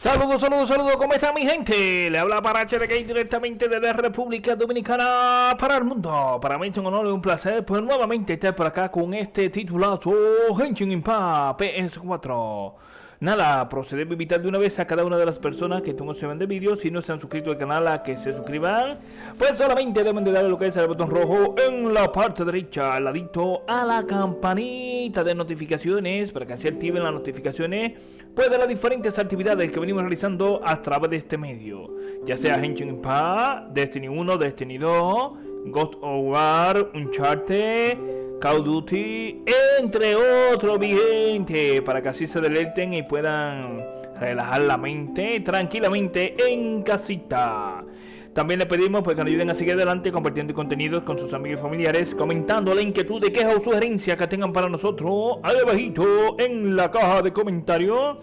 Saludos, saludos, saludos, ¿cómo está mi gente? Le habla para HDK directamente desde República Dominicana para el mundo. Para mí es un honor y un placer pues nuevamente estar por acá con este titulazo Genshin Impact Ps4. Nada, proceder a invitar de una vez a cada una de las personas que no se ven de vídeos, si no se han suscrito al canal, a que se suscriban. Pues solamente deben de darle lo que es el botón rojo en la parte derecha, al ladito a la campanita de notificaciones, para que así activen las notificaciones pues de las diferentes actividades que venimos realizando a través de este medio, ya sea Genshin Impact, Destiny 1, Destiny 2, Ghost of War, Uncharted, Call of Duty, entre otros, mi gente, para que así se deleiten y puedan relajar la mente tranquilamente en casita. También le pedimos pues, que nos ayuden a seguir adelante compartiendo contenidos con sus amigos y familiares, comentando la inquietud de queja o sugerencia que tengan para nosotros ahí abajito en la caja de comentarios,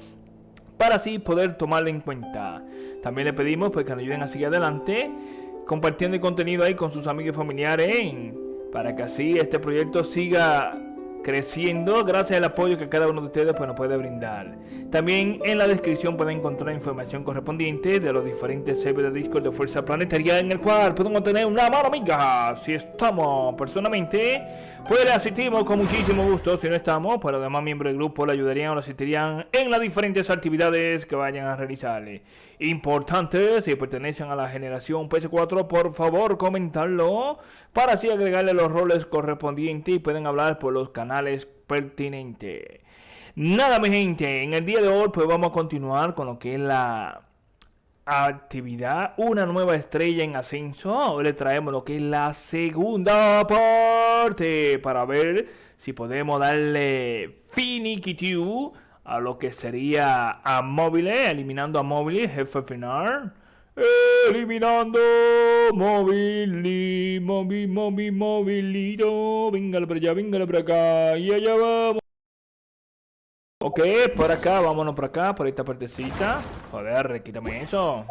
para así poder tomarla en cuenta. También le pedimos pues, que nos ayuden a seguir adelante compartiendo el contenido ahí con sus amigos y familiares, para que así este proyecto siga creciendo gracias al apoyo que cada uno de ustedes pues, nos puede brindar. También en la descripción pueden encontrar información correspondiente de los diferentes servidores de Discord de Fuerza Planetaria, en el cual podemos tener una mano amiga. Si estamos personalmente, pues le asistimos con muchísimo gusto. Si no estamos, pues los demás miembros del grupo le ayudarían o le asistirían en las diferentes actividades que vayan a realizarle. Importante, si pertenecen a la generación Ps4, por favor comentarlo, para así agregarle los roles correspondientes y pueden hablar por los canales pertinentes. Nada, mi gente, en el día de hoy pues vamos a continuar con lo que es la actividad, una nueva estrella en ascenso. Hoy le traemos lo que es la segunda parte, para ver si podemos darle finiquitu a lo que sería a móviles, eliminando a móviles, jefe final. Eliminando movilito. Véngale para acá. Y allá vamos. Ok, por acá, vámonos por acá, por esta partecita. Joder, quítame eso.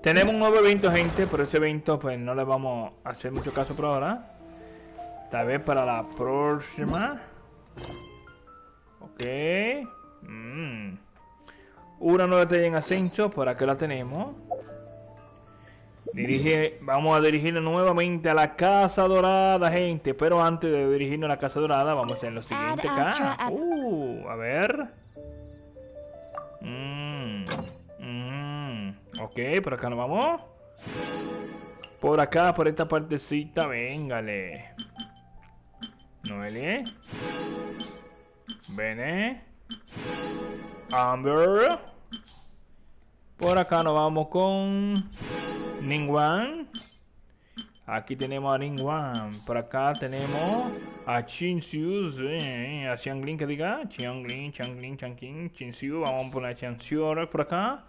Tenemos un nuevo evento, gente, pero ese evento pues no le vamos a hacer mucho caso por ahora. Tal vez para la próxima. Ok. Una nueva estrella en ascenso, por acá la tenemos. Vamos a dirigirnos nuevamente a la Casa Dorada, gente. Pero antes de dirigirnos a la Casa Dorada, vamos a hacer lo siguiente acá. A ver. Ok, por acá nos vamos. Por acá, por esta partecita, véngale. Noelie. Bene. Amber. Por acá nos vamos con Ningwan. Aquí tenemos a Ningwan. Por acá tenemos a Chinsiu. A Xianglin, que diga. Xianglin, Chinsiu. Vamos a poner Chinsiu ahora por acá.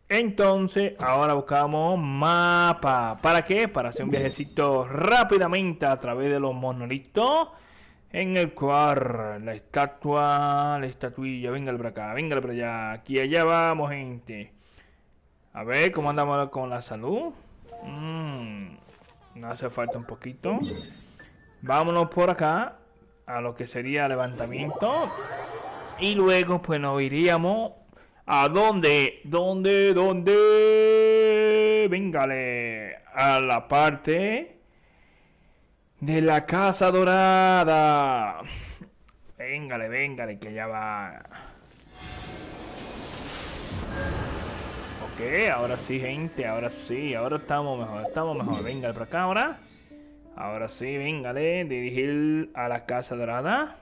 Entonces, ahora buscamos mapa. ¿Para qué? Para hacer un viajecito rápidamente a través de los monolitos, en el cual la estatuilla, véngale para acá, véngale para allá, aquí allá vamos, gente. A ver cómo andamos con la salud. No hace falta un poquito. Vámonos por acá a lo que sería levantamiento, y luego pues nos iríamos a dónde, véngale, a la parte de la Casa Dorada. Véngale, que ya va. Ok, ahora sí, gente, ahora sí, ahora estamos mejor, véngale por acá ahora. Ahora sí, véngale, dirigir a la Casa Dorada.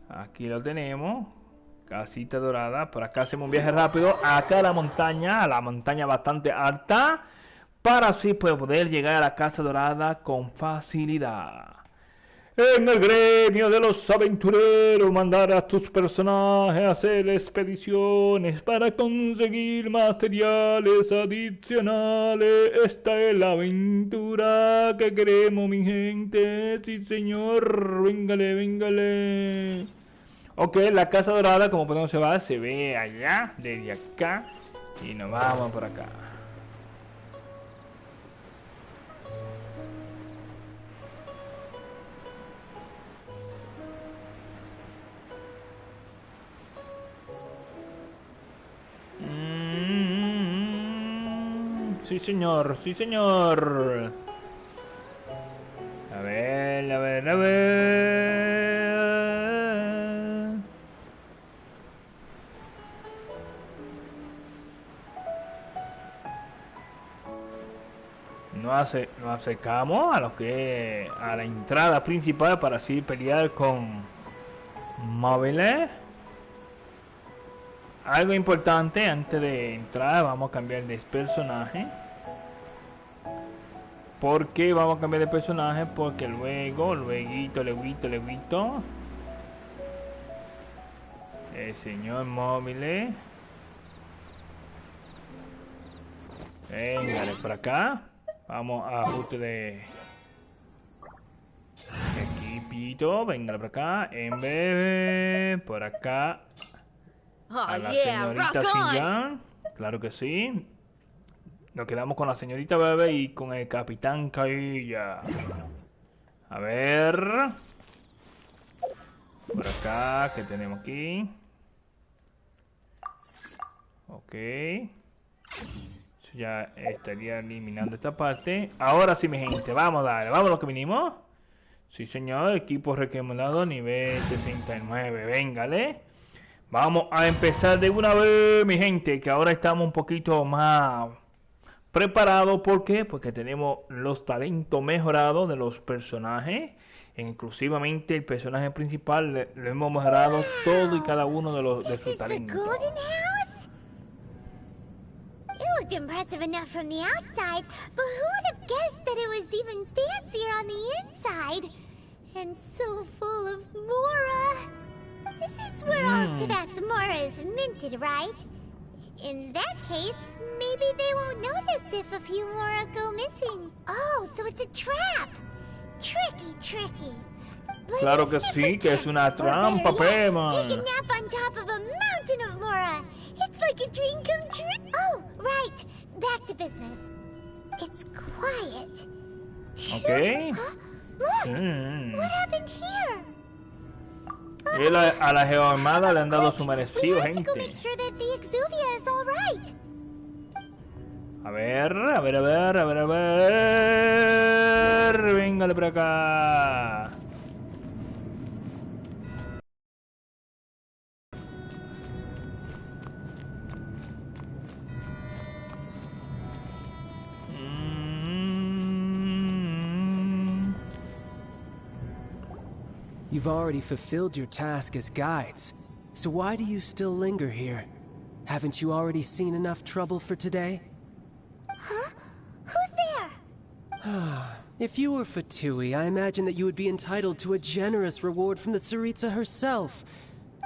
Aquí lo tenemos. Casita Dorada. Por acá hacemos un viaje rápido acá a la montaña bastante alta, para así pues poder llegar a la Casa Dorada con facilidad. En el gremio de los aventureros, mandar a tus personajes a hacer expediciones para conseguir materiales adicionales. Esta es la aventura que queremos, mi gente. Sí, señor. Véngale. Ok, la Casa Dorada, como podemos observar, se ve allá, desde acá. Y nos vamos por acá. Sí, señor, sí, señor. A ver, a ver, a ver. Nos acercamos a lo que a la entrada principal para así pelear con móviles. Algo importante antes de entrar, vamos a cambiar de personaje. ¿Por qué vamos a cambiar de personaje? Porque luego, luego, el señor móviles. Venga, por acá. Vamos a ajuste de equipito. Venga, por acá. En vez por acá. A la señorita Ciudad. Claro que sí. Nos quedamos con la señorita Bebé y con el capitán Cailla. A ver. Por acá, ¿qué tenemos aquí? Ok. Ya estaría eliminando esta parte. Ahora sí, mi gente, vamos a darle. Vamos a lo que vinimos. Sí, señor. Equipo recomendado nivel 69. Véngale. Vamos a empezar de una vez, mi gente. Que ahora estamos un poquito más preparados. ¿Por qué? Porque tenemos los talentos mejorados de los personajes. Inclusivamente el personaje principal lo hemos mejorado todo y cada uno de sus talentos. It looked impressive enough from the outside, but who would have guessed that it was even fancier on the inside? And so full of Mora. This is where all of Tibet's Mora is minted, right? In that case, maybe they won't notice if a few Mora go missing. Oh, so it's a trap! Tricky. But claro que sí, que es una trampa, Prema. Take a nap on top of a mountain of Mora. It's like a dream come true. Oh, right. Back to business. It's quiet. Okay. Huh? Look, what happened here? A la geoarmada le han dado su merecido, gente. Go make sure that the Exuvia is all right. A ver. Véngale por acá. You've already fulfilled your task as guides, so why do you still linger here? Haven't you already seen enough trouble for today? Huh? Who's there? If you were Fatui, I imagine that you would be entitled to a generous reward from the Tsaritsa herself.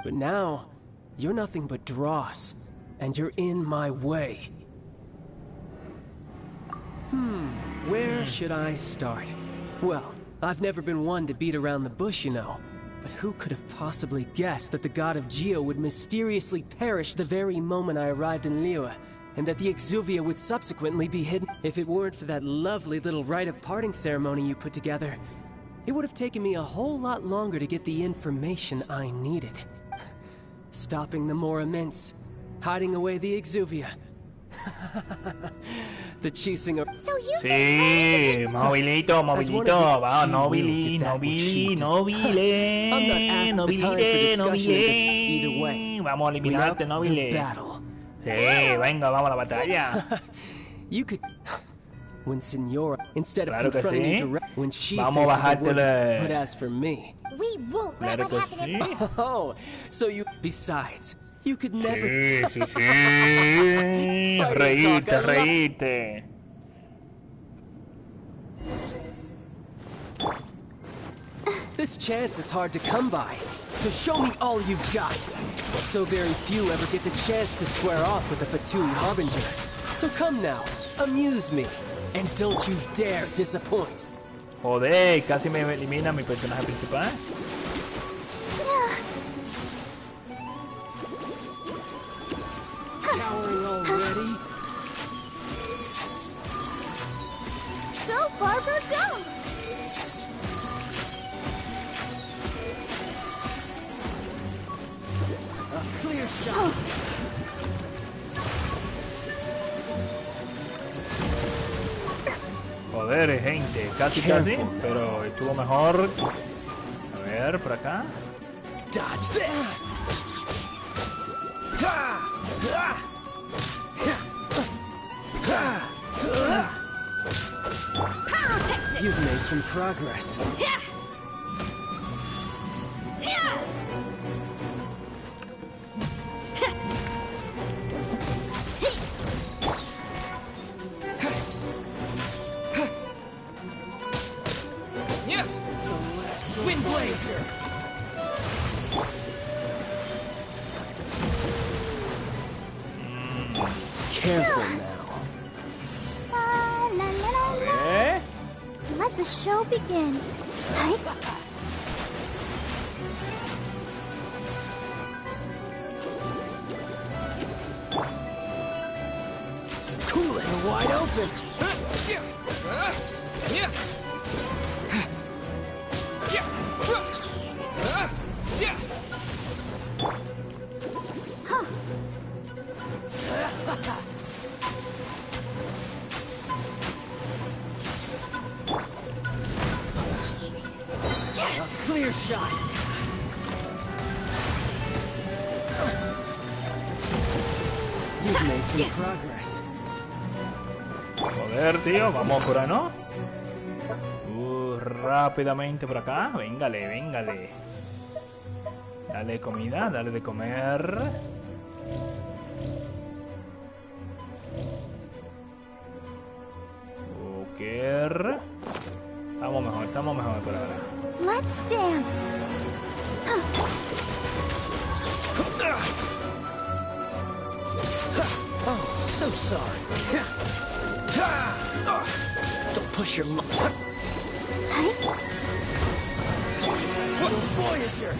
But now, you're nothing but dross, and you're in my way. Where should I start? Well, I've never been one to beat around the bush, you know. But who could have possibly guessed that the god of Geo would mysteriously perish the very moment I arrived in Liyue, and that the Exuvia would subsequently be hidden? If it weren't for that lovely little rite of parting ceremony you put together, it would have taken me a whole lot longer to get the information I needed. Stopping the Mora mints, hiding away the Exuvia. The chasing of... So you Sí, movilito, vamos, nobile. Vamos a eliminarte, nobile. Sí, venga, vamos a la batalla. You could... When Senora, instead of Claro que confronting sí. you direct, when she Vamos a faces a bajártele. word, but as for me... We won't let Claro what que happened sí. at Oh, so you... Besides, you could never... Sí. Reíte. This chance is hard to come by, so show me all you've got. So very few ever get the chance to square off with a Fatui Harbinger. So come now, amuse me, and don't you dare disappoint. Joder, casi me elimina mi personaje principal. Cowering already? Go, Barbara, go! A clear shot. ver, gente, casi, pero estuvo mejor. A ver, por acá. Dodge this. You've made some progress. Wind Blazer. Careful now. La, la, la, la. Let the show begin. Right? Cool it. You're wide open. Clear shot. You've made some progress. Joder, tío, vamos por ahí, ¿no? Rápidamente por acá. Véngale, véngale. Dale comida, dale de comer. Ok. Estamos mejor por ahora. Let's dance. Oh, so sorry. Don't push your luck. Voyager.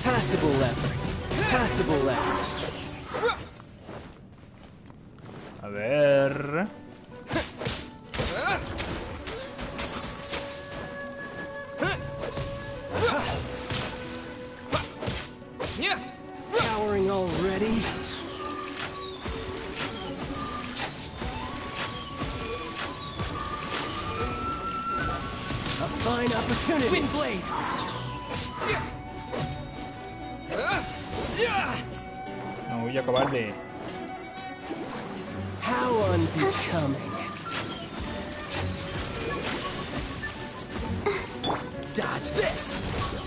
Passable effort. Passable effort. A ver. Cowering already? A fine opportunity. Wind blade. No voy a acabar de... How unbecoming. Dodge this.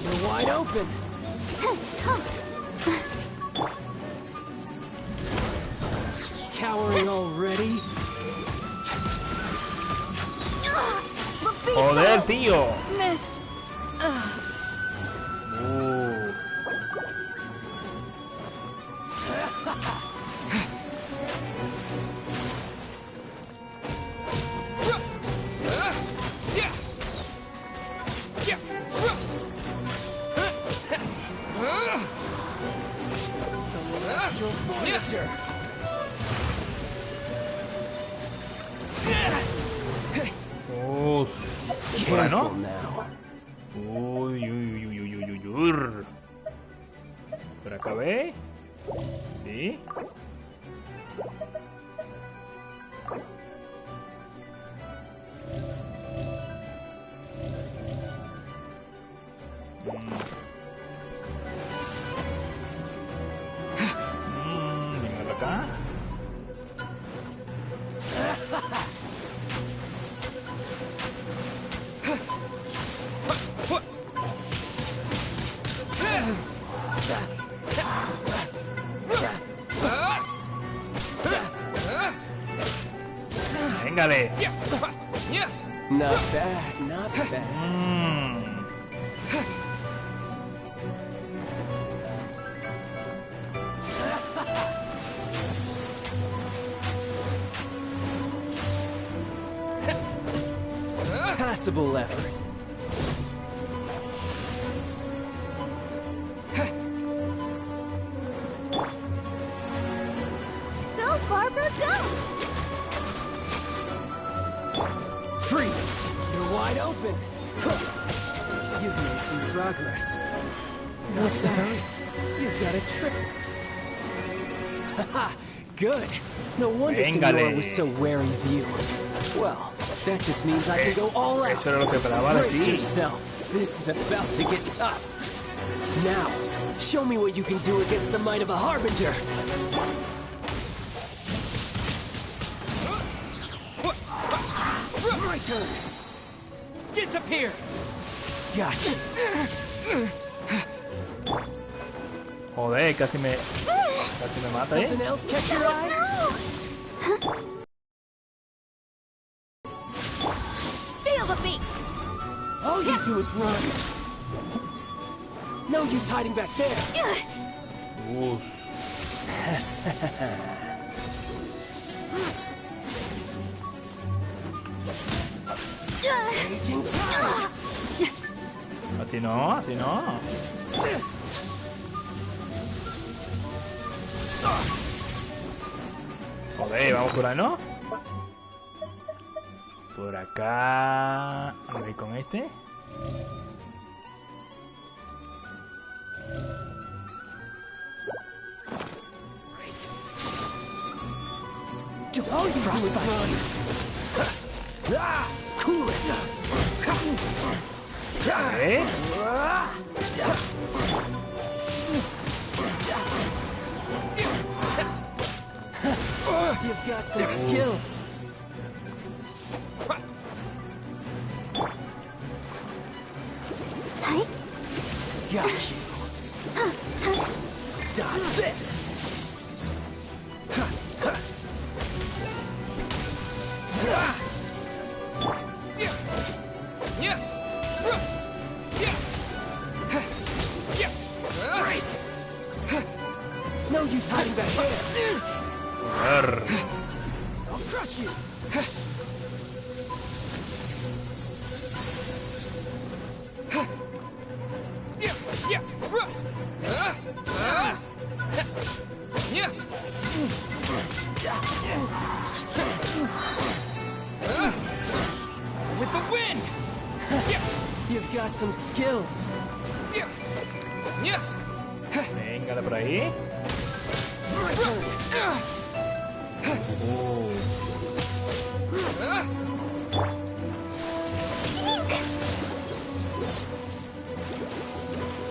You're wide open. Cowering already? Joder, tío. Missed. Celestial Voyager. Bueno. Now. Uy, uy, uy, uy, uy, uy, uy. ¿Por acá ve? ¿Sí? Venga acá. Véngale. Not bad, not bad. Passable effort. Go, Barbara, go! Freeze! You're wide open. You've You've made some progress. What's that? You've got a trick. Haha, good. No wonder Véngale. Senora was so wary of you. Well, that just means I can go all out. Eso era lo que esperaba de Brace ti. yourself. This is about to get tough. Now, show me what you can do against the might of a Harbinger. My turn. Disappear. Gotcha. Joder, casi me mata, Something else catch your eye? Feel the beat! All you do is run. No use hiding back there. Uf. Raging tide. Así no, así no. This. Joder, vamos por ahí, ¿no? Por acá. A ver con este. All you do is run. Cool it. ¿Eh? You've got some skills. Got you. Dodge this. No use hiding back there. Arr. I'll crush you. With the wind. You've got some skills. Venga, por ahí.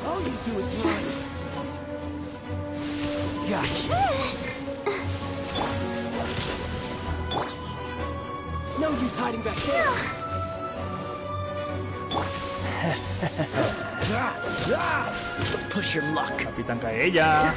All you do is run. Gotcha. No use hiding back there. Push your luck. Capitán Caella.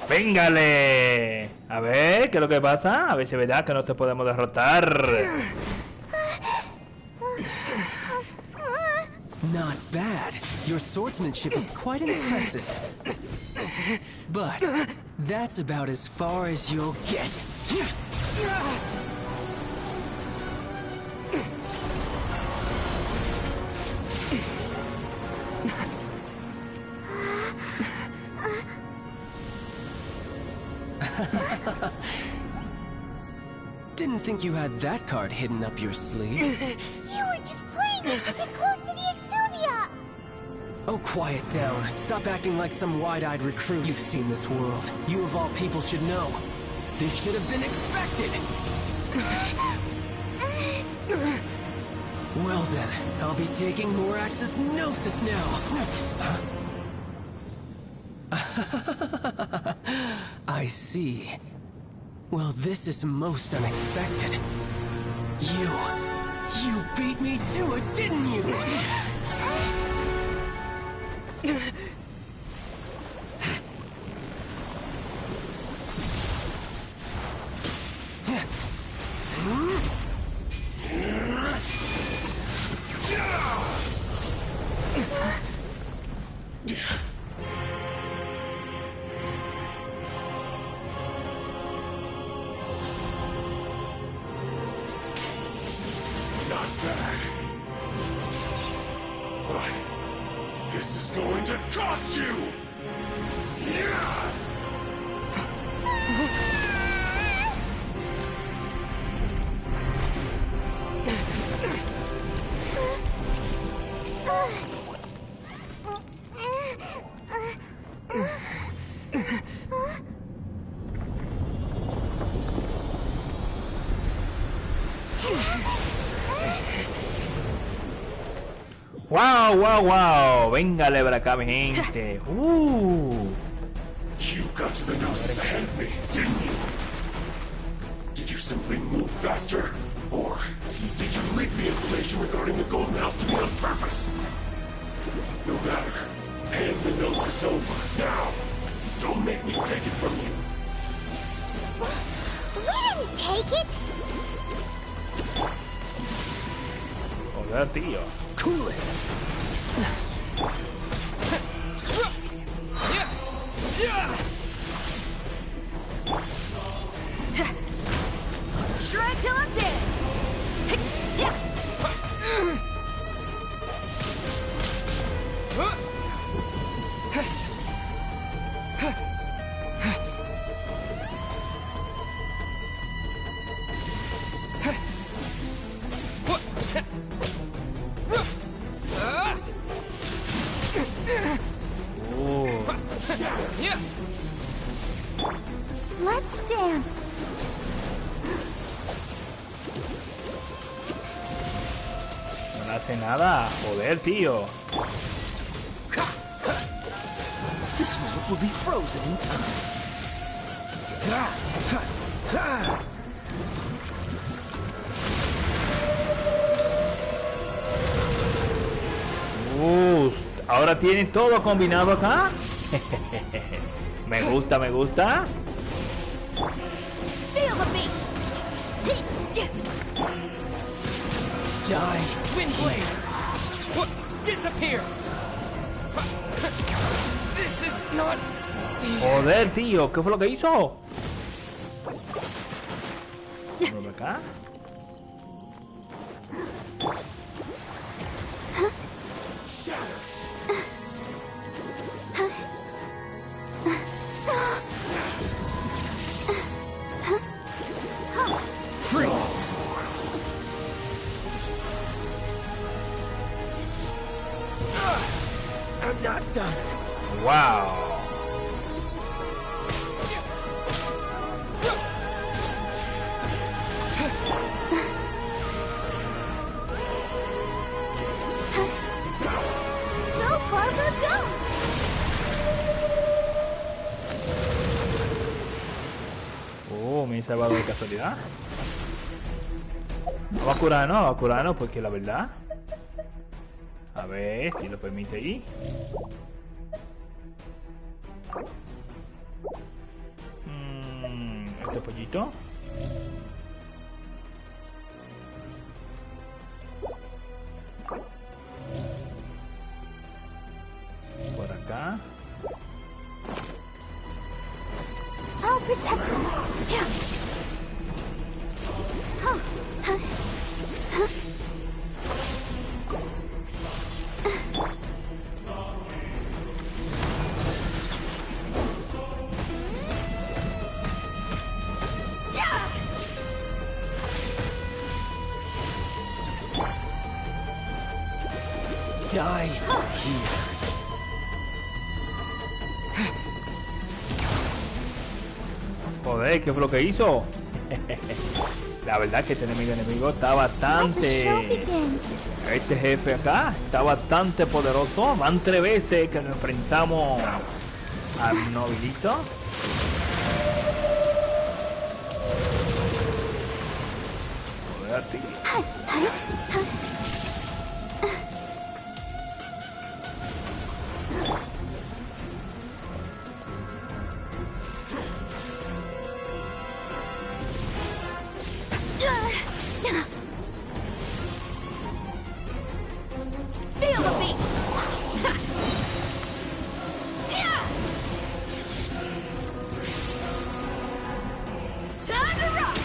¡Véngale! A ver, ¿qué es lo que pasa? A ver si es verdad que no te podemos derrotar. Not bad. Your swordsmanship is quite impressive. But that's about as far as you'll get. Didn't think you had that card hidden up your sleeve. You were just playing us to get close to the Exuvia! Oh, quiet down. Stop acting like some wide-eyed recruit. You've seen this world. You of all people should know. This should have been expected! Well then, I'll be taking Morax's Gnosis now! Huh? I see. Well, this is most unexpected. You beat me to it, didn't you? going to cost you! Yeah! Wow, wow, wow. Véngale para acá, mi gente. You got to the Gnosis ahead of me, didn't you? Did you simply move faster? Or did you leak the information regarding the Golden House to me on purpose? No matter. Hand the Gnosis over, now. Don't make me take it from you. We didn't take it! Joder, tío. Cool it. Try till I'm dead! Let's dance! No le hace nada. Joder, tío. This moment will be frozen in time. Ahora tienen todo combinado acá. Me gusta, me gusta. Feel the beat! Die. Windblade! What? Disappear! This is not... Joder, tío, ¿qué fue lo que hizo? ¿Por acá? Freeze. I'm not done. Wow. Go, Barbara, go! Me he salvado de casualidad. No va a curar, no, va a curar, no, porque la verdad. A ver si lo permite ahí. Este pollito. Por acá. I'll protect us. Die here. Joder, ¿qué fue lo que hizo? La verdad es que este enemigo está bastante... Este jefe acá está bastante poderoso. Van 3 veces que nos enfrentamos al nobilito. Joder, tío. Feel the beat! Time to rock!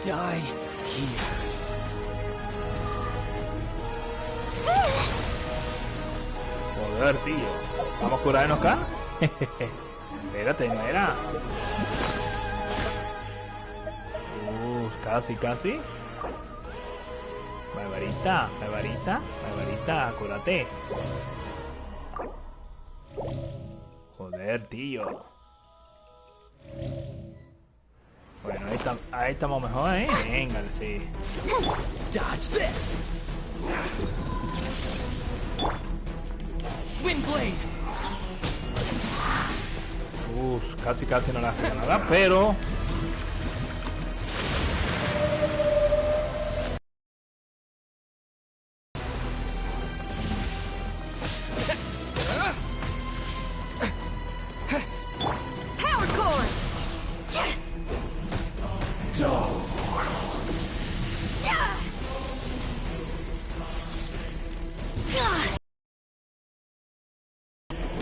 Die here. Joder, tío. ¿Vamos a curarnos acá? Espérate, no era. Casi, casi. Barbarita, barbarita, barbarita, cúrate. Joder, tío. Bueno, ahí estamos mejor, ¿eh? Venga, sí. Dodge this. Windblade. Casi no le hace nada, pero...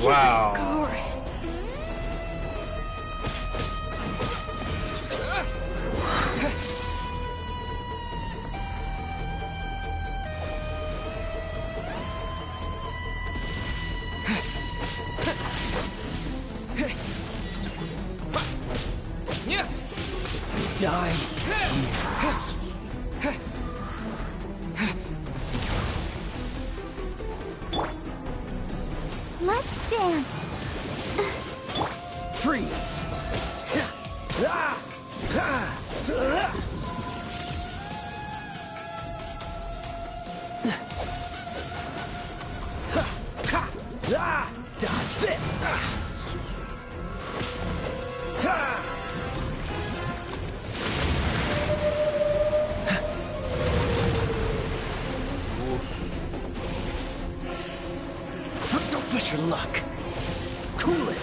Wow. Die Let's dance. Freeze. Dodge this. Don't push your luck. Cool it.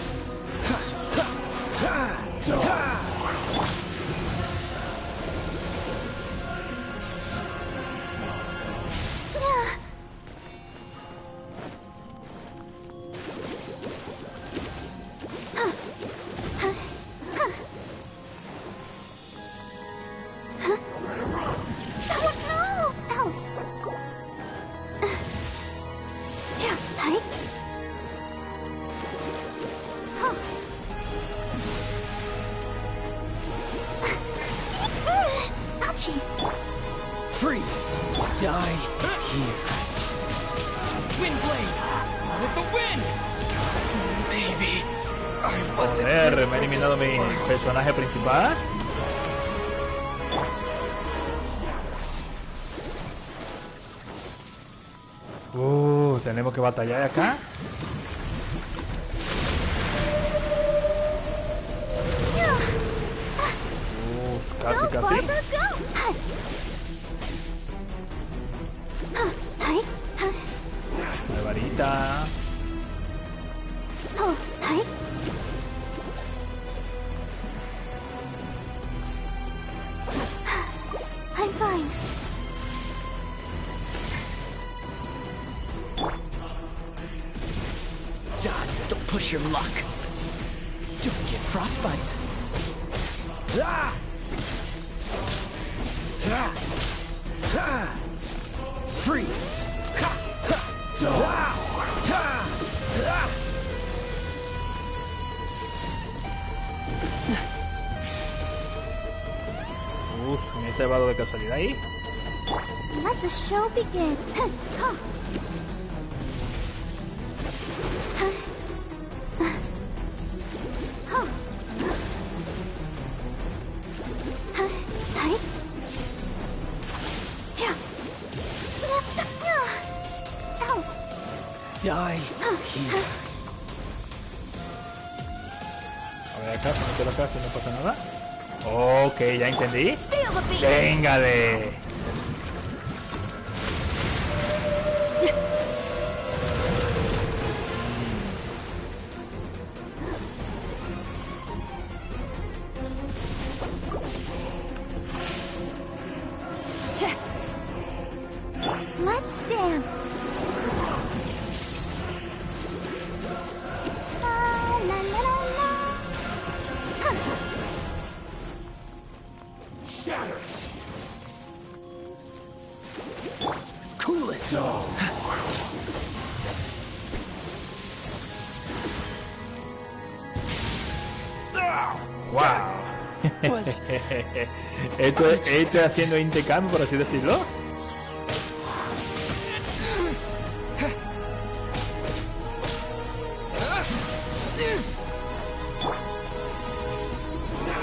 Freeze. Die here. Windblade. With the wind. Maybe I wasn't. Joder, me ha eliminado mi personaje principal. Tenemos que batallar acá. Casi, casi. La varita. I'm fine. Dad, don't push your luck. Don't get frostbite. Ah! Ah! Ah! Freeze. Ha! Ha! Ah! Ah! Ah! Me he salvado de casualidad ahí. Let the show begin. Die here. A ver acá, si meto acá, si no pasa nada. Ok, ya entendí. Feel the beat. Véngale. Let's dance. La la la la la. Shatter! Wow. esto es haciendo intercambio, por así decirlo.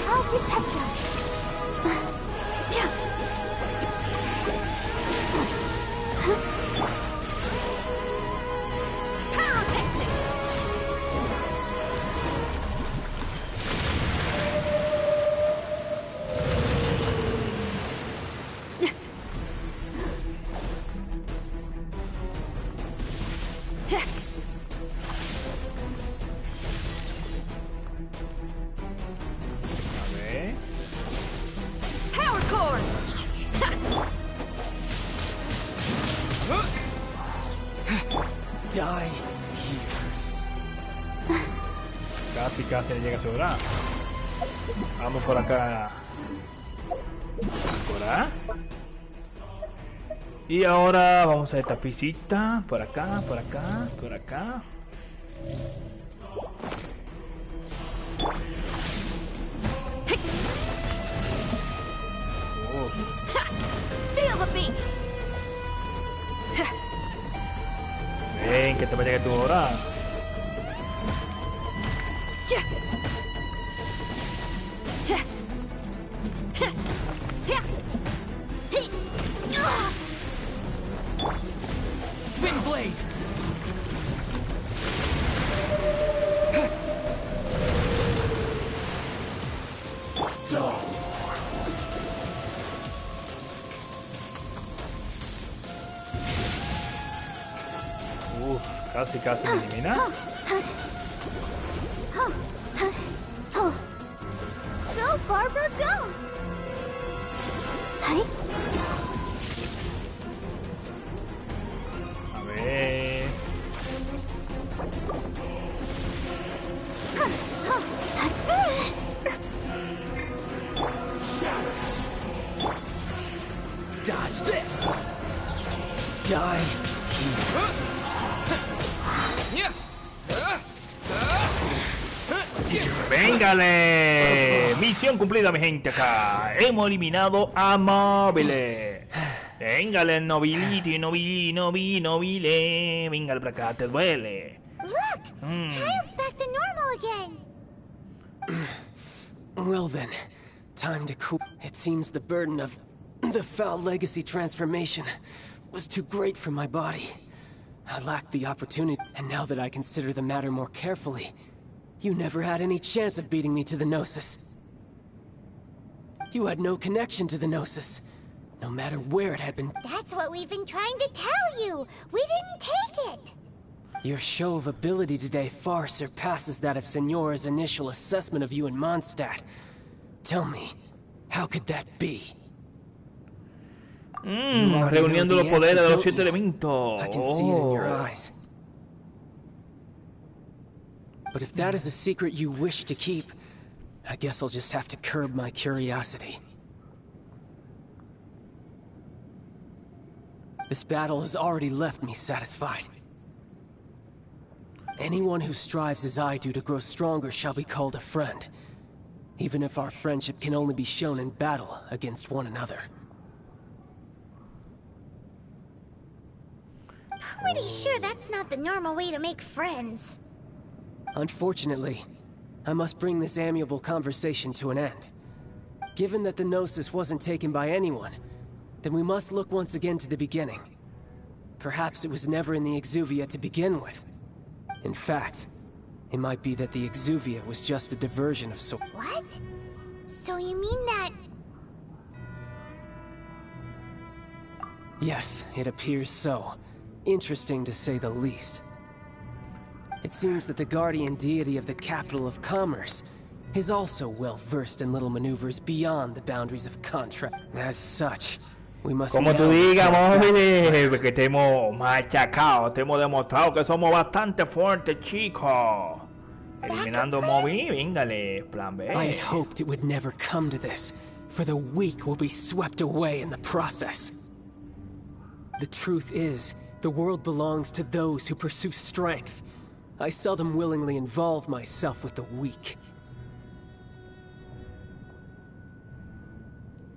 I'll protect us. Casi le llega a sobrar. Vamos por acá. Por acá. Y ahora vamos a esta pisita. Por acá, por acá, por acá. Ven, que te va a llegar tu hora. Wind blade. Casi me elimina. Go, Barbara, go! Hey. A ver. Dodge this. Die. ¡Véngale! Misión cumplida, mi gente, acá. Hemos eliminado a Mobile. ¡Véngale, nobility, nobile! ¡Véngale para acá, te duele! Look! Child's back to normal again! Well then, time to cool. It seems the burden of the foul legacy transformation was too great for my body. I lacked the opportunity, and now that I consider the matter more carefully, you never had any chance of beating me to the Gnosis. You had no connection to the Gnosis, no matter where it had been. That's what we've been trying to tell you! We didn't take it! Your show of ability today far surpasses that of Senora's initial assessment of you in Mondstadt. Tell me, how could that be? Reuniendo los poderes de los 7 elementos. I can see it in your eyes. But if that is a secret you wish to keep, I guess I'll just have to curb my curiosity. This battle has already left me satisfied. Anyone who strives as I do to grow stronger shall be called a friend, even if our friendship can only be shown in battle against one another. Pretty sure that's not the normal way to make friends. Unfortunately, I must bring this amiable conversation to an end. Given that the Gnosis wasn't taken by anyone, then we must look once again to the beginning. Perhaps it was never in the Exuvia to begin with. In fact, it might be that the Exuvia was just a diversion of sorts. What? So you mean that... Yes, it appears so. Interesting to say the least. It seems that the guardian deity of the capital of commerce is also well versed in little maneuvers beyond the boundaries of contract. As such, we must Como tú digas, móviles, que te hemos machacado, te hemos demostrado que somos bastante fuertes, chicos. Eliminando móvil, véngale, plan B. I had hoped it would never come to this, for the weak will be swept away in the process. The truth is, the world belongs to those who pursue strength. I seldom willingly involve myself with the weak.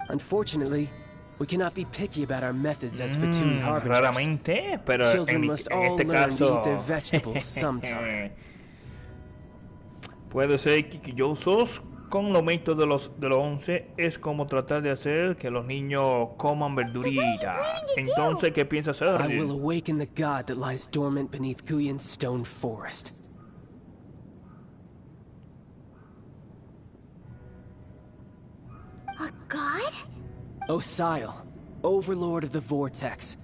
Unfortunately, we cannot be picky about our methods as Fatui harbingers. Raramente, pero Children must all este learn to eat their caso vegetables sometime. puede ser quisquillosos con los métodos de los 11 es como tratar de hacer que los niños coman verdurita. Entonces, ¿qué piensa hacer? I will awaken the god that lies dormant beneath Guyan's stone forest. A god? Osial, overlord of the vortex,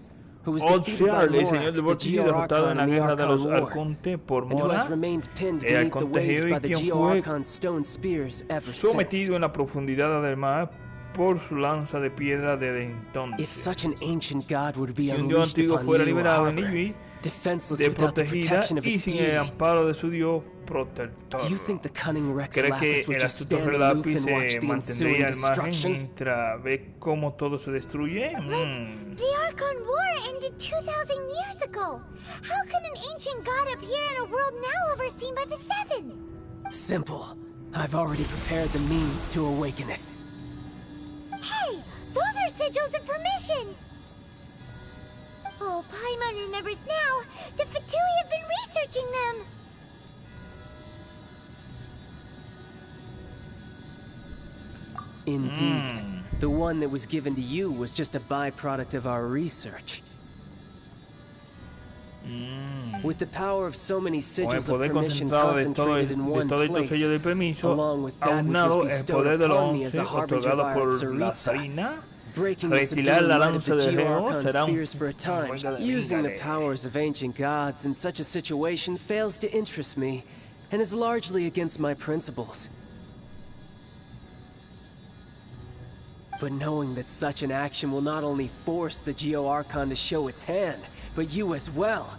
who was defeated by Osial, el señor Lorax, del the vórtice, derrotado en la Geo-Archon in the guerra de los Archon War, Arconte por and who has Mora, remained pinned el beneath the Arconte waves Geo, by y the quien fue Geo-Archon stone spears ever since. sometido en la profundidad del mar por su lanza de piedra desde If entonces. such an ancient god would be Si un dios unleashed antiguo upon fuera Niue liberado en Harbor, Niue, defenseless without the desprotegida protection of y its sin el deity, amparo de su dios protector. do you think the cunning Rex ¿Cree que Lapis would el just astuto stand aloof Lápiz and watch se the ensuing mantendría al margen destruction? mientras ve cómo todo se destruye? The Archon War ended 2,000 years ago. How can an ancient god appear in a world now overseen by the Seven? Simple. I've already prepared the means to awaken it. Hey, those are sigils of permission. Oh, Paimon remembers now. The Fatui have been researching them. Indeed. The one that was given to you was just a byproduct of our research. With the power of so many Con el sigils of poder permission concentrado de concentrated in one estos place, sellos de permiso, along with that which aunado was el bestowed poder de los upon me as 11 a harbinger otorgado by por la Tsaritsa, Zarina, breaking the retirar subduing la might of lanza the de Geo Geo-Archon será un spears for a time. juego de Using the vingale. powers of ancient gods in such a situation fails to interest me, and is largely against my principles. But knowing that such an action will not only force the Geo-Archon to show its hand, but you as well,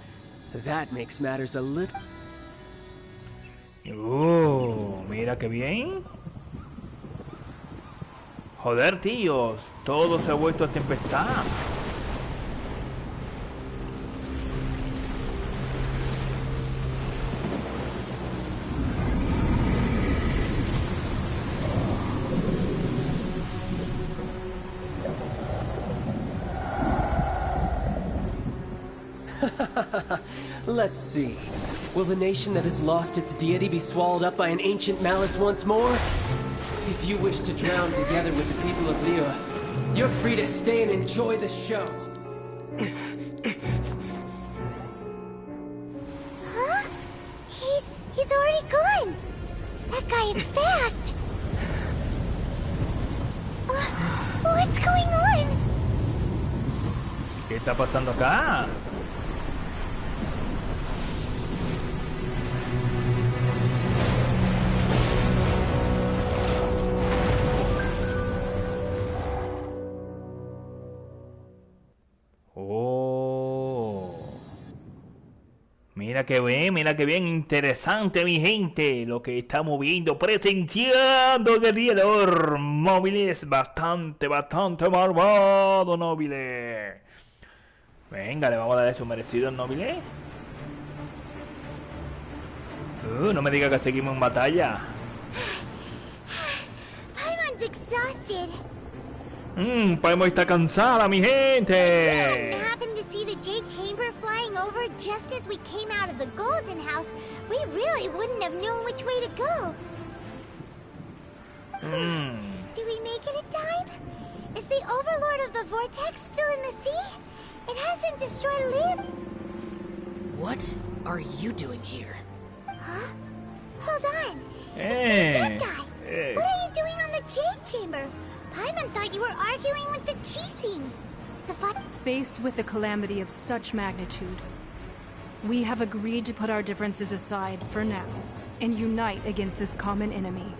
that makes matters a little... Mira que bien. Joder, tíos, todo se ha vuelto a tempestad. Let's see. Will the nation that has lost its deity be swallowed up by an ancient malice once more? If you wish to drown together with the people of Niue, you're free to stay and enjoy the show. Huh? He's already gone. That guy is fast. What's going on? ¿Qué está pasando acá? Mira que bien interesante, mi gente, lo que estamos viendo, presenciando en el día de hoy. Móviles, bastante malvado, Nóbiles. Venga, le vamos a dar eso merecido al Nóbiles. No me diga que seguimos en batalla. Paimon's exhausted. Paimon está cansada, mi gente. Happened to see the Jade Chamber flying over just as we came out of the Golden House. We really wouldn't have known which way to go. Do we make it in time? Is the Overlord of the Vortex still in the sea? It hasn't destroyed land. What are you doing here? Huh? Hold on. It's that guy. Hey. What are you doing on the Jade Chamber? Paimon thought you were arguing with the Chising. Is the fight... Faced with a calamity of such magnitude, we have agreed to put our differences aside for now and unite against this common enemy.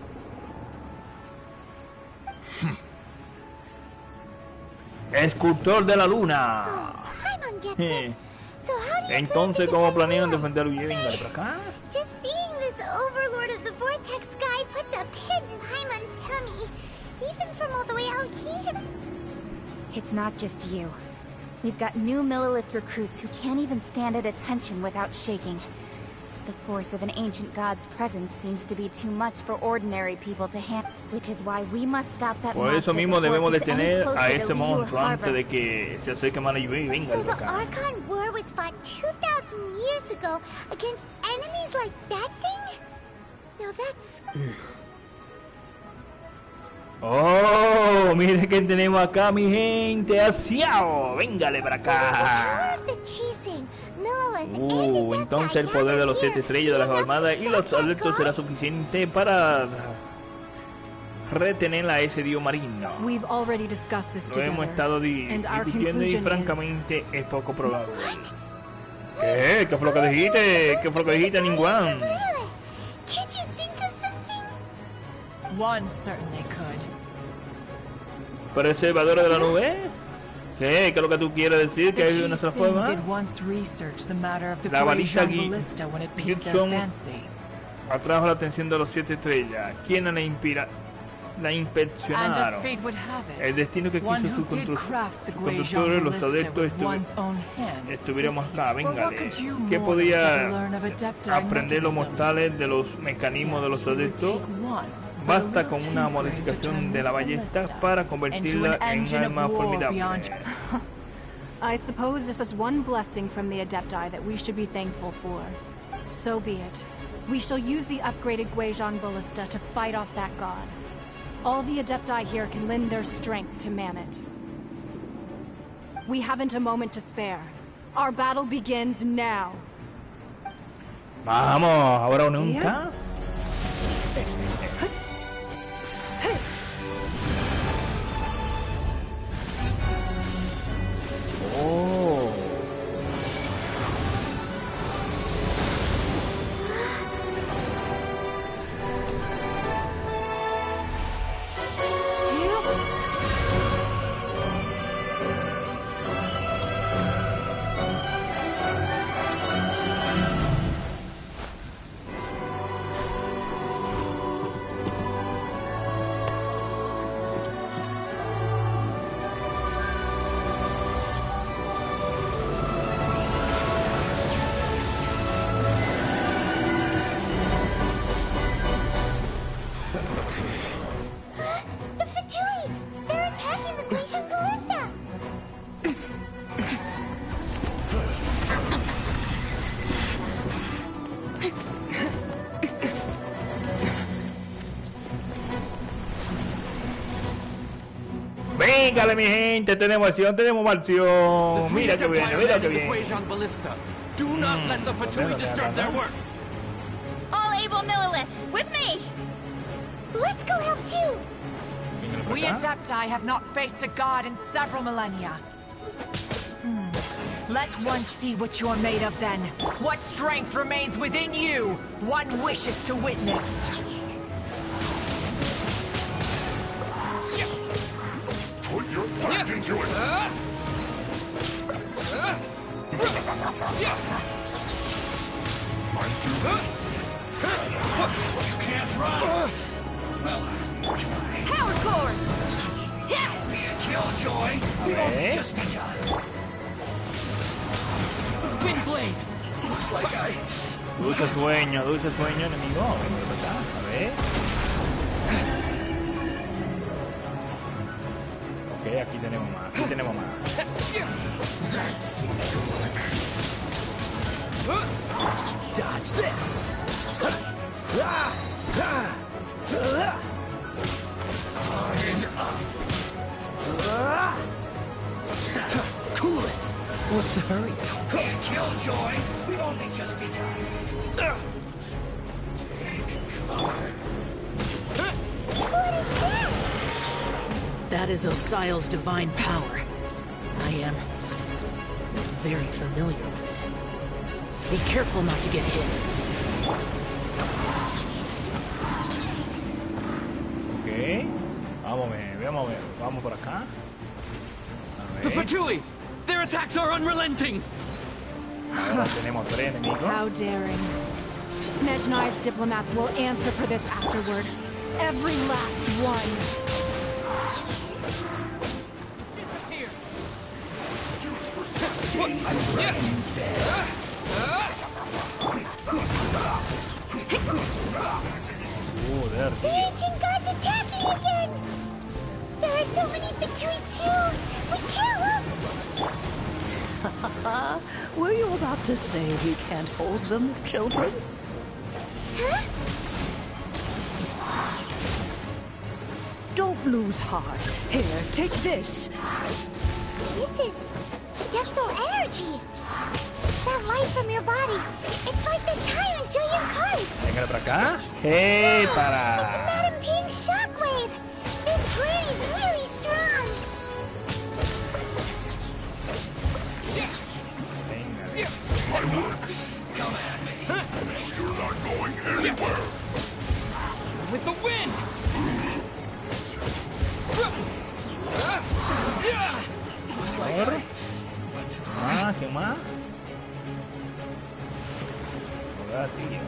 Escultor de la luna. Paimon gets it. So how do you Entonces, ¿cómo planean defender Había? Venga, para acá. Just seeing this Overlord of the Vortex guy puts a pin in Paimon's tummy, even from all the way out here. It's not just you. We've got new Millilith recruits who can't even stand at attention without shaking. The force of an ancient god's presence seems to be too much for ordinary people to handle, which is why we must stop that Por eso mismo debemos detener a ese monster monstruo antes de que se acerque más y venga So el the volcán. Archon War was fought 2,000 years ago against enemies like that thing? Now that's... Oh, mire que tenemos acá, mi gente. ¡Asiao! Véngale para So with the power acá. of the Chising, Millilith, and the Entonces el poder de los 7 estrellas de las armadas y los adeptos será suficiente para retener a ese dios marino. We've already discussed this Lo hemos together, estado and our discutiendo y conclusion is... francamente es poco probable. ¿Qué? ¿Qué fue lo que dijiste? ¿Qué fue lo que dijiste, Ningguang? Can't you think of something? One certainly could. ¿Preservadora de la nube? ¿Qué? ¿Qué es lo que tú quieres decir? ¿Que hay una otra forma? Did once research the matter of the La varita Grey ballista when it piqued their Gibson fancy. atrajo la atención de los 7 estrellas. ¿Quiénes la And as inspeccionaron? fate would have El it, destino que one quiso who sus did craft the Grey conductores, los ballista adeptos, with one's own hands. estuviéramos acá. For what Véngale. could you ¿Qué mortals podía ever learn of Adepti aprender los mechanisms? mortales de los mecanismos de los It would adeptos? take one, but a Basta little con una tinkering to modificación turn de la this ballesta ballista para into convertirla an en un engine of arma war formidable. beyond... I suppose this is one blessing from the Adepti that we should be thankful for. So be it. We shall use the upgraded Guizhong Ballista to fight off that god. All the Adepti here can lend their strength to man it. We haven't a moment to spare. Our battle begins now. Vamos, ahora o nunca. Oh. The Fatui! They're attacking the Glacial Ballista! Véngale, mi gente, tenemos acción, tenemos acción. Mira que viene, mira que viene. Ballista. Do not let the Fatui disturb their work. All able Millilith, with me! Let's go help too! Véngale para We acá. Adepti have not faced a god in several millennia. Let one see what you're made of then. What strength remains within you? One wishes to witness. Put your back into it! Mine too. You can't run. Well, Power core! be a killjoy. We've only just begun. Windblade. Looks like I... Dulce sueño, enemigo. Véngale para acá, a ver. Ok, aquí tenemos más, aquí tenemos más. That seems to work. Dodge this. Iron up. Cool it. What's the hurry? Be a killjoy. We've only just begun. Take cover. That is Osial's divine power. I am very familiar with it. Be careful not to get hit. Ok. Vamos a ver. Vamos por acá. A The ver. Fatui! Their attacks are unrelenting! Ahora tenemos 3 enemigos. How daring. Snezhnai's diplomats will answer for this afterward. Every last one. Disappear! There. The ancient gods attacking again! There are so many between two! We can't look! Were you about to say we can't hold them, children? Huh? Don't lose heart. Here, take this. This is adeptal energy! That light from your body, it's like the time in Julian Cars! Venga para acá. Hey, It's para. Madam Ping's shockwave! This brain is really strong! Venga. My work. Come at me. You're not going anywhere. With the wind! Looks like Por. Ah, ¿qué más? Joder, tío.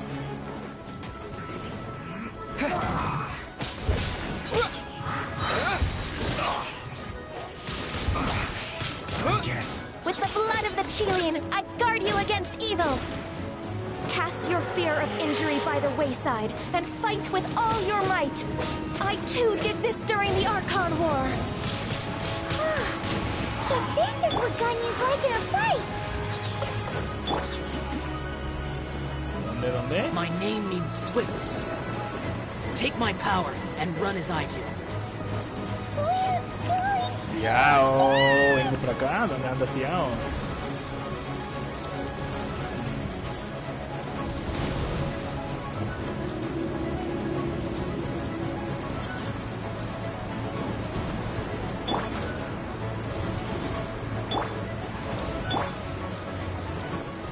Yes. With the blood of the Chilean, I guard you against evil. Cast your fear of injury by the wayside and fight with all your might. I too did this during the Archon War. So this is what Ganyu's like in a fight! ¿Dónde? My name means swiftness. Take my power and run as I do. We're going... Fiao. Venga para acá. ¿Dónde anda Fiao?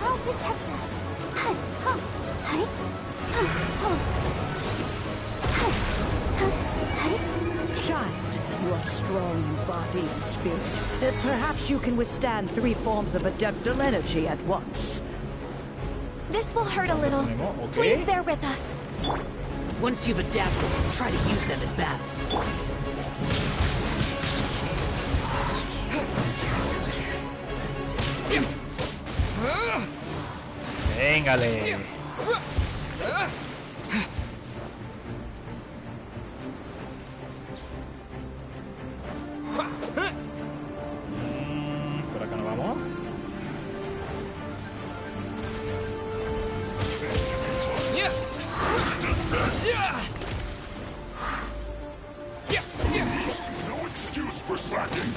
I'll protect us. Child, you are strong in body and spirit. Perhaps you can withstand 3 forms of adeptal energy at once. This will hurt a little. Okay. Please bear with us. Once you've adapted, try to use them in battle. Véngale. Por acá no vamos. No excuse for slacking.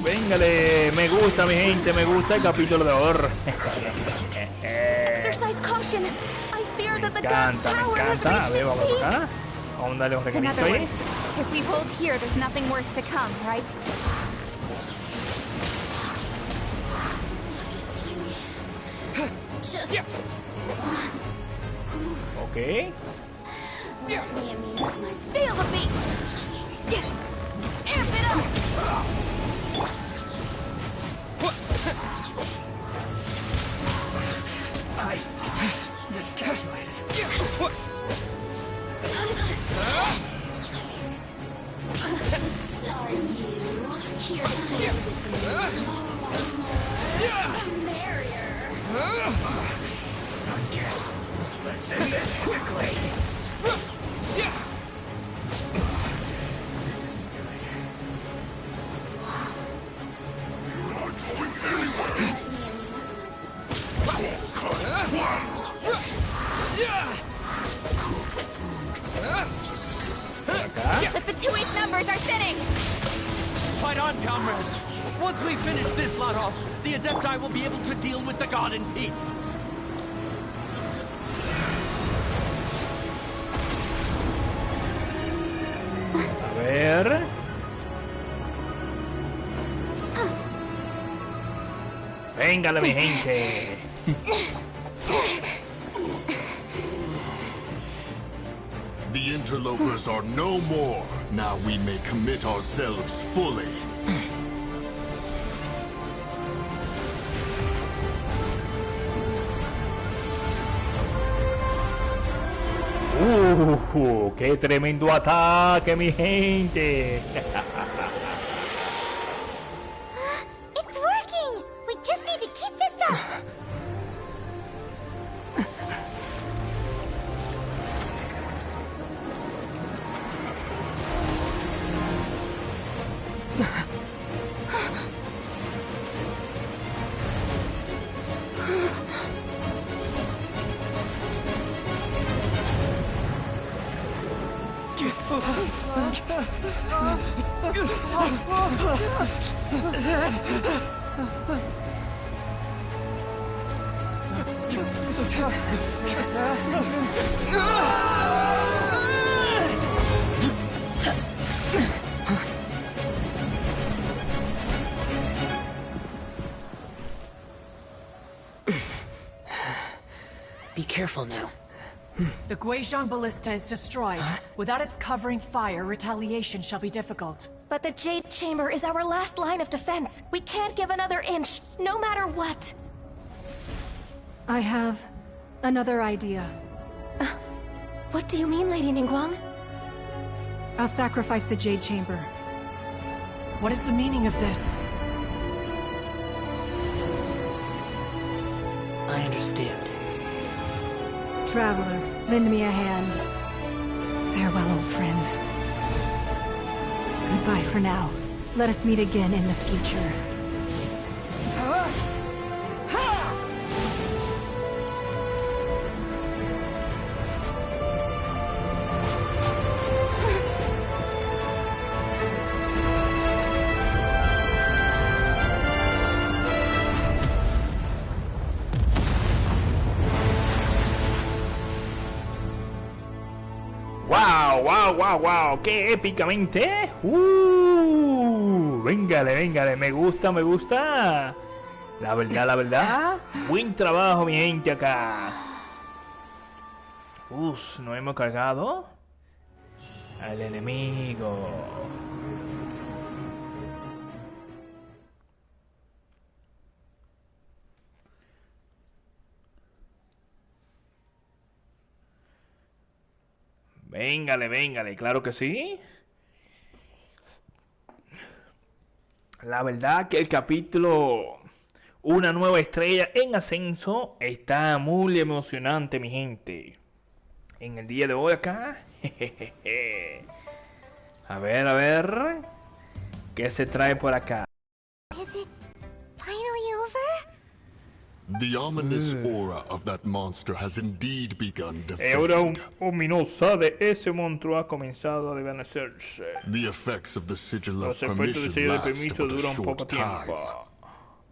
Véngale. Me gusta, mi gente. Me gusta el capítulo de horror. Exercise caution. I fear that the Me god's encanta, me power has encanta. A reached ver, its vamos peak. acá. Vamos a darle un In regalito other ahí. words, if we hold here, there's nothing worse to come, right? Just Ok. let me amuse myself. Feel the beat. Amp it up. I miscalculated. I guess. Let's end this quickly. This isn't good. You're not going anywhere. The Fatui's numbers are thinning. Fight on, comrades! Once we finish this lot off, the Adepti will be able to deal with the god in peace. A ver. Véngale, mi gente. The interlopers are no more. Now we may commit ourselves fully. ¡Qué tremendo ataque, mi gente! It's working! We just Be careful now. The Guizhong Ballista is destroyed. Without its covering fire, retaliation shall be difficult. But the Jade Chamber is our last line of defense. We can't give another inch, no matter what. I have another idea. What do you mean, Lady Ningguang? I'll sacrifice the Jade Chamber. What is the meaning of this? I understand. Traveler, lend me a hand. Farewell, old friend. Goodbye for now. Let us meet again in the future. Wow, qué épicamente. Véngale, me gusta. La verdad, buen trabajo, mi gente, acá. No hemos cargado al enemigo. Véngale, claro que sí. La verdad que el capítulo Una nueva estrella en ascenso está muy emocionante, mi gente. En el día de hoy acá. A ver. ¿Qué se trae por acá? Is it finally over? The ominous aura of that monster has indeed begun to fade. Ahora ominosa de ese monstruo ha comenzado a desvanecerse. The effects of the sigil of Los efectos del permission sello de last permiso but a duran poco short time. tiempo.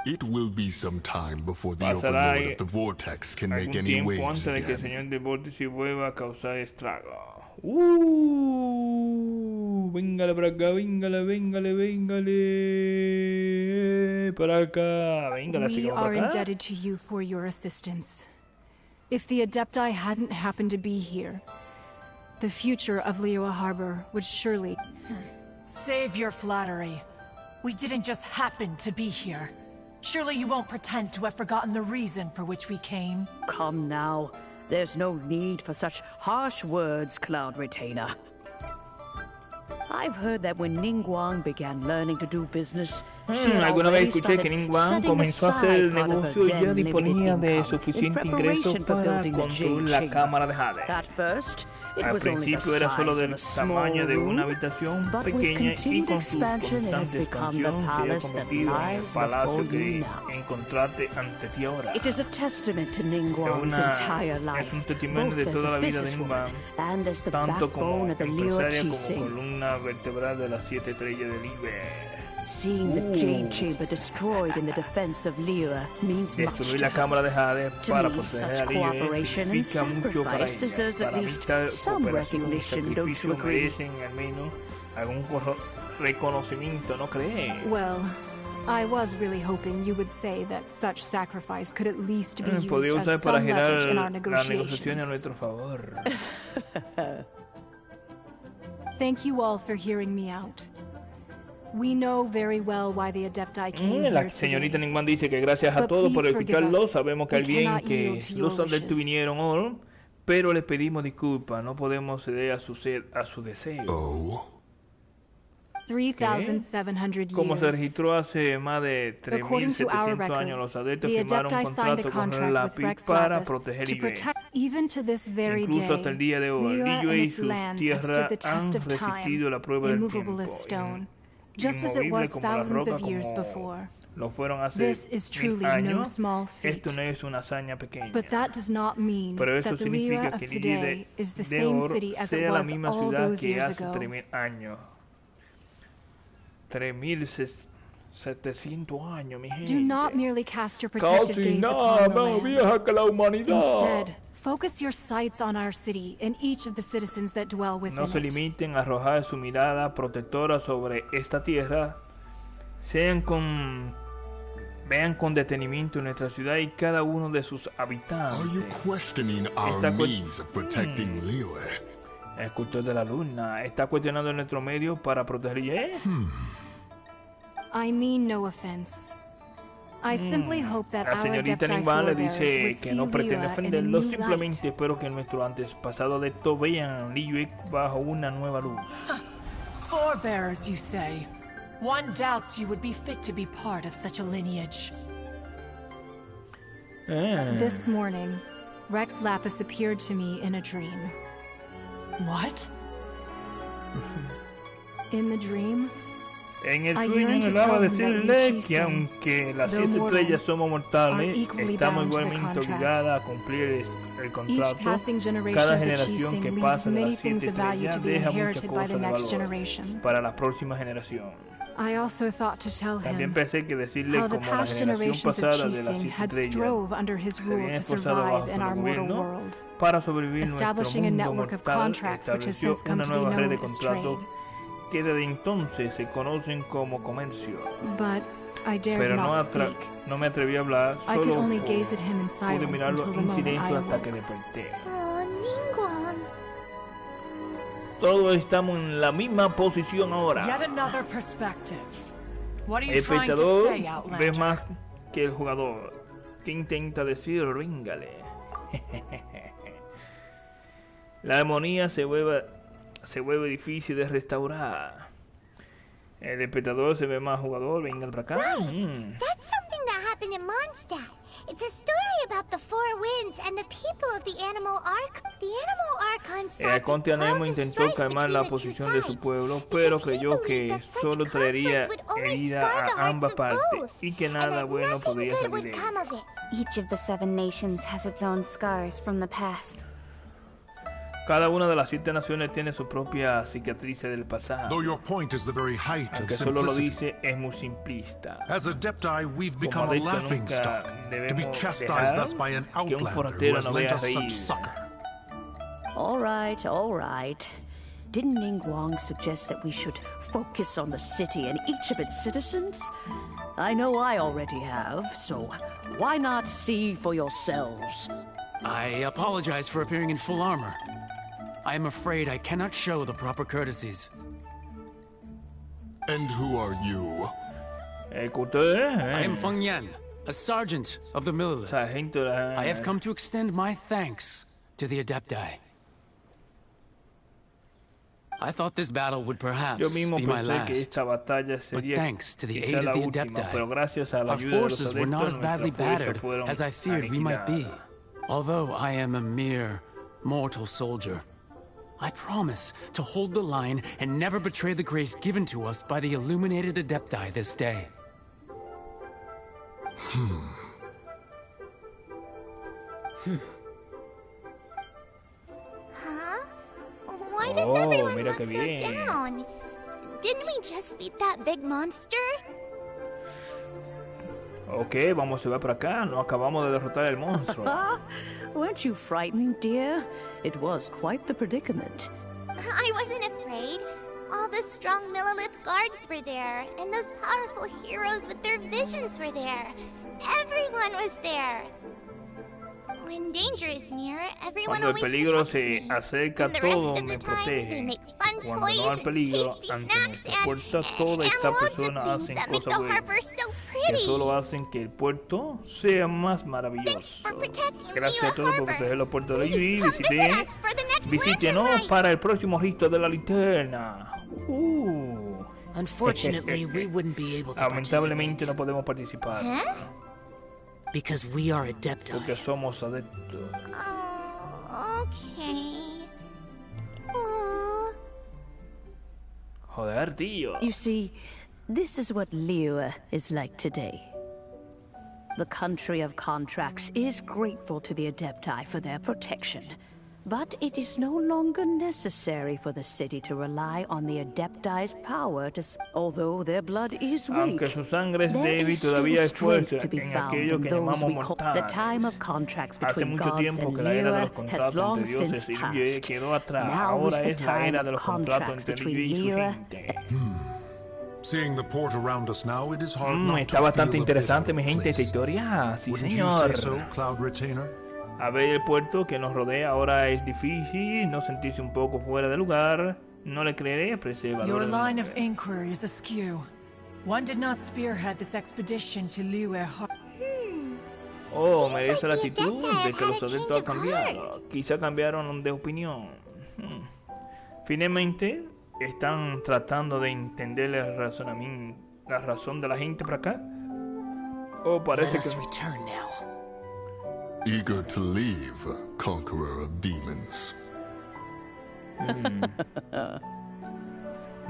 It will be some time before the Pasará overlord of the vortex can make algún any tiempo waves antes de que el again. señor del vórtice vuelva a causar estrago. Véngale para acá, véngale. Para acá, véngale. We are indebted to you for your assistance. If the Adepti hadn't happened to be here, the future of Liyue Harbor would surely... Save your flattery. We didn't just happen to be here. Surely you won't pretend to have forgotten the reason for which we came? Come now. There's no need for such harsh words, Cloud Retainer. I've heard that when Ningguang began learning to do business, she had alguna vez already escuché que started Ningguang setting comenzó a hacer el aside part of her negocio y ya then disponía limited de income in suficiente ingreso preparation for para building the construir Jade la Chamber. cámara de Jade. At first, it Al was only the principio era solo size del of a small tamaño de una room, habitación but with pequeña y continued con su expansion it has constante become the expansión se ha palace that convertido en el lies palacio before you que now. encontraste ante ti ahora. It is a testament to Ningguang's entire life, Es un testimonio de both toda la as a vida de businesswoman Ningguang, and as the tanto como backbone of the Liyue empresaria como Qixing. columna vertebral de las 7 estrellas del IBE. Seeing the Jade Chamber destroyed in the defense of Liyue means much Destruir to la her. cámara de Jade To para me, proteger such a Liyue cooperation and significa mucho para sacrifice ella. deserves at Para mí least tal some cooperación y recognition, don't sacrificio you agree? merecen al menos algún reconocimiento, ¿no crees? Well, I was really hoping you would say that such sacrifice could at least be used Podría usar as para some girar leverage in our las negociaciones a negotiations. nuestro favor. Thank you all for hearing me out. We know very well why the Adepti came La here señorita today. Ningguang dice que gracias a But todos por please forgive escucharlo. us. Sabemos que We al bien cannot que yield to your los adeptos wishes. vinieron hoy, pero les pedimos disculpas. No podemos ceder a su deseo. Oh? 3,700 Como se years. registró hace más de According to our 3.700 años, los records, adeptos the firmaron un Adepti signed a contrato con contract la with PIP Rex para Lapis proteger to Liyue. protect, even to this very Incluso day, hasta el día de hoy, Liyue Liyue and y its sus lands have stood tierras the test han of time, resistido la prueba del immovable tiempo, as stone, just as it inmovible was como la thousands roca, of years como before. lo fueron hace This is 1000 truly no años. small feat. Esto no es una hazaña pequeña. But that does not mean Pero eso that the significa Liyue of que today is the de same oro city as it sea la was misma all ciudad those que years hace ago. 3000 años. 3700 años, mi gente. Do not merely cast your protective Casi gaze nada upon the más land. vieja que la humanidad. Instead, focus your sights on our city and each of the citizens that dwell within No se it. limiten a arrojar su mirada protectora sobre esta tierra. Vean con detenimiento nuestra ciudad y cada uno de sus habitantes. Are you questioning our means of protecting Liyue? El cultor de la luna está cuestionando nuestro medio para proteger. I mean no offense. I simply hope that La our señorita Adepti Nueva le forebears dice would que see no pretende Liyue in a ofenderlo, new simplemente light. espero que nuestro antepasado adepto vean Liyue bajo una nueva luz. Forebearers, you say? One doubts you would be fit to be part of such a lineage. This morning, Rex Lapis appeared to me in a dream. What? In the dream, En el I sueño yearn to anhelaba tell him that decirle we que aunque las though 7 mortal, estrellas somos mortales, are equally estamos bound to the igualmente contract. obligadas a cumplir el each contrato. passing generation Cada of the generación que Chising leaves pasa de many las things 7 of value estrellas to be deja muchas inherited by cosas the de next valor generation. para la próxima generación. I also thought to tell También him pensé que decirle how the como la past generación generations of pasada de las Chising 7 had estrellas strove under his se rule habían to esforzado bajo survive in su our mortal gobierno world, para sobrevivir en nuestro establishing a mundo network of mortal. contracts which has Estableció since come una to be nueva red de known as trade. contratos que desde entonces se conocen como comercio. But I dared Pero not speak. no me atreví a hablar, I could solo only gaze at him in pude silence mirarlo until the en moment I silencio hasta que awoke. desperté. Oh, Ningguang. Todos estamos en la misma posición ahora. Yet another perspective. What are you El trying to espectador say, ve Outlander? más que el jugador. ¿Qué intenta decir? Ríngale. La armonía se vuelve difícil de restaurar. El espectador se ve más jugador. Venga para acá. That's something that happened in Monstah. It's a story about the four winds and the people of the animal arc. The animal archon El Arconte Anemo intentó calmar la posición de su pueblo, pero creyó que solo traería herida a ambas partes y que nada bueno podría salir de ello. Each of the 7 nations has its own scars from the past. Cada una de las 7 naciones tiene su propia cicatriz del pasado. Though your point is the very height of Aunque solo lo simplicity. dice, es muy simplista. As Adepti, we've Como become a adepto laughing nunca stock, to be debemos chastised dejar thus by an que un outlander who forastero has nos lent vea us reír. such succor. All right, all right. Didn't Ningguang suggest that we should focus on the city and each of its citizens? I know I already have, so why not see for yourselves? I apologize for appearing in full armor. I am afraid I cannot show the proper courtesies. And who are you? I am Feng Yan, a sergeant of the Millilith. I have come to extend my thanks to the Adepti. I thought this battle would perhaps Yo mismo be my pensé que last, esta batalla but sería thanks to the quizá aid of la the última, pero gracias a la Adepti, our ayuda de los forces were not adeptos, as badly nuestras fuerzas battered fueron as I feared we might be. aniquiladas. Although I am a mere mortal soldier, I promise to hold the line and never betray the grace given to us by the illuminated Adepti this day. Huh? Why does everyone mira look qué so bien. down? Didn't we just beat that big monster? Ok, vamos a ver por acá. No acabamos de derrotar el monstruo. Weren't you frightened, dear? It was quite the predicament. I wasn't afraid. All the strong Millilith guards were there, and those powerful heroes with their visions were there. Everyone was there. When danger is near, everyone Cuando el always peligro protects se me. acerca, And the rest todos of me the time, they protegen. make fun Cuando toys no hay and peligro tasty ante snacks nuestra puerta, and todas estas loads of personas things hacen that make the cosas buenas harbor so que pretty. solo hacen que el puerto sea más maravilloso. Gracias a todos por proteger los puertos de Liyue. Visítenos para el próximo rito de la linterna. Unfortunately, we wouldn't be able to Lamentablemente participate no podemos participar because we are Adepti. porque somos adeptos. Oh, okay. Oh. Joder, tío. You see, This is what Liyue is like today. The country of contracts is grateful to the Adepti for their protection, but it is no longer necessary for the city to rely on the Adepti's power to... Although their blood is weak, Aunque su sangre es there débil, is still todavía es strength fuerte to be en found aquello in que those llamamos we call... The mortales. time of contracts Hace between mucho gods tiempo and que la era de los Liyue has contratos long entre since dioses y Liyue passed. quedó atrás. Now Ahora is the es la era time de of los contratos contracts entre between Liyue y su Liyue... gente. Seeing the port around us now, it is hard not Está to bastante feel a bit interesante, out mi of gente, esta place. historia. Sí, Wouldn't you say señor. so, Cloud Retainer? A ver, el puerto que nos rodea ahora es difícil, no sentirse un poco fuera de lugar. No le creeré, aprecié el valor Your del line of nombre. inquiry is askew. One did not spearhead this expedition to Liyue. Oh, merece la actitud de que los adeptos han cambiado. Quizá cambiaron de opinión. Finalmente, están tratando de entender el razonamiento, la razón de la gente por acá. Oh, parece que... return now. Eager to leave, conqueror of demons.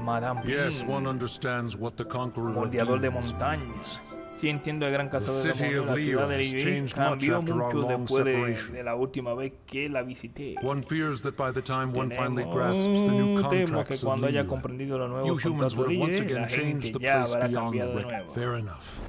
Madame Yes, Ping, one understands what the conqueror of moldeador de demons montañas. means. Sí entiendo el gran cazador The de city demonios. of La ciudad de Liyue has Liyue changed much cambió after our mucho long después separation. de la última vez que la visité. One fears that by the time one finally grasps the new Temo que contracts of cuando haya Liyue, comprendido los you nuevos humans contratos will de have once Liyue, la again changed gente the ya place habrá beyond the cambiado de wreck. nuevo. Fair enough.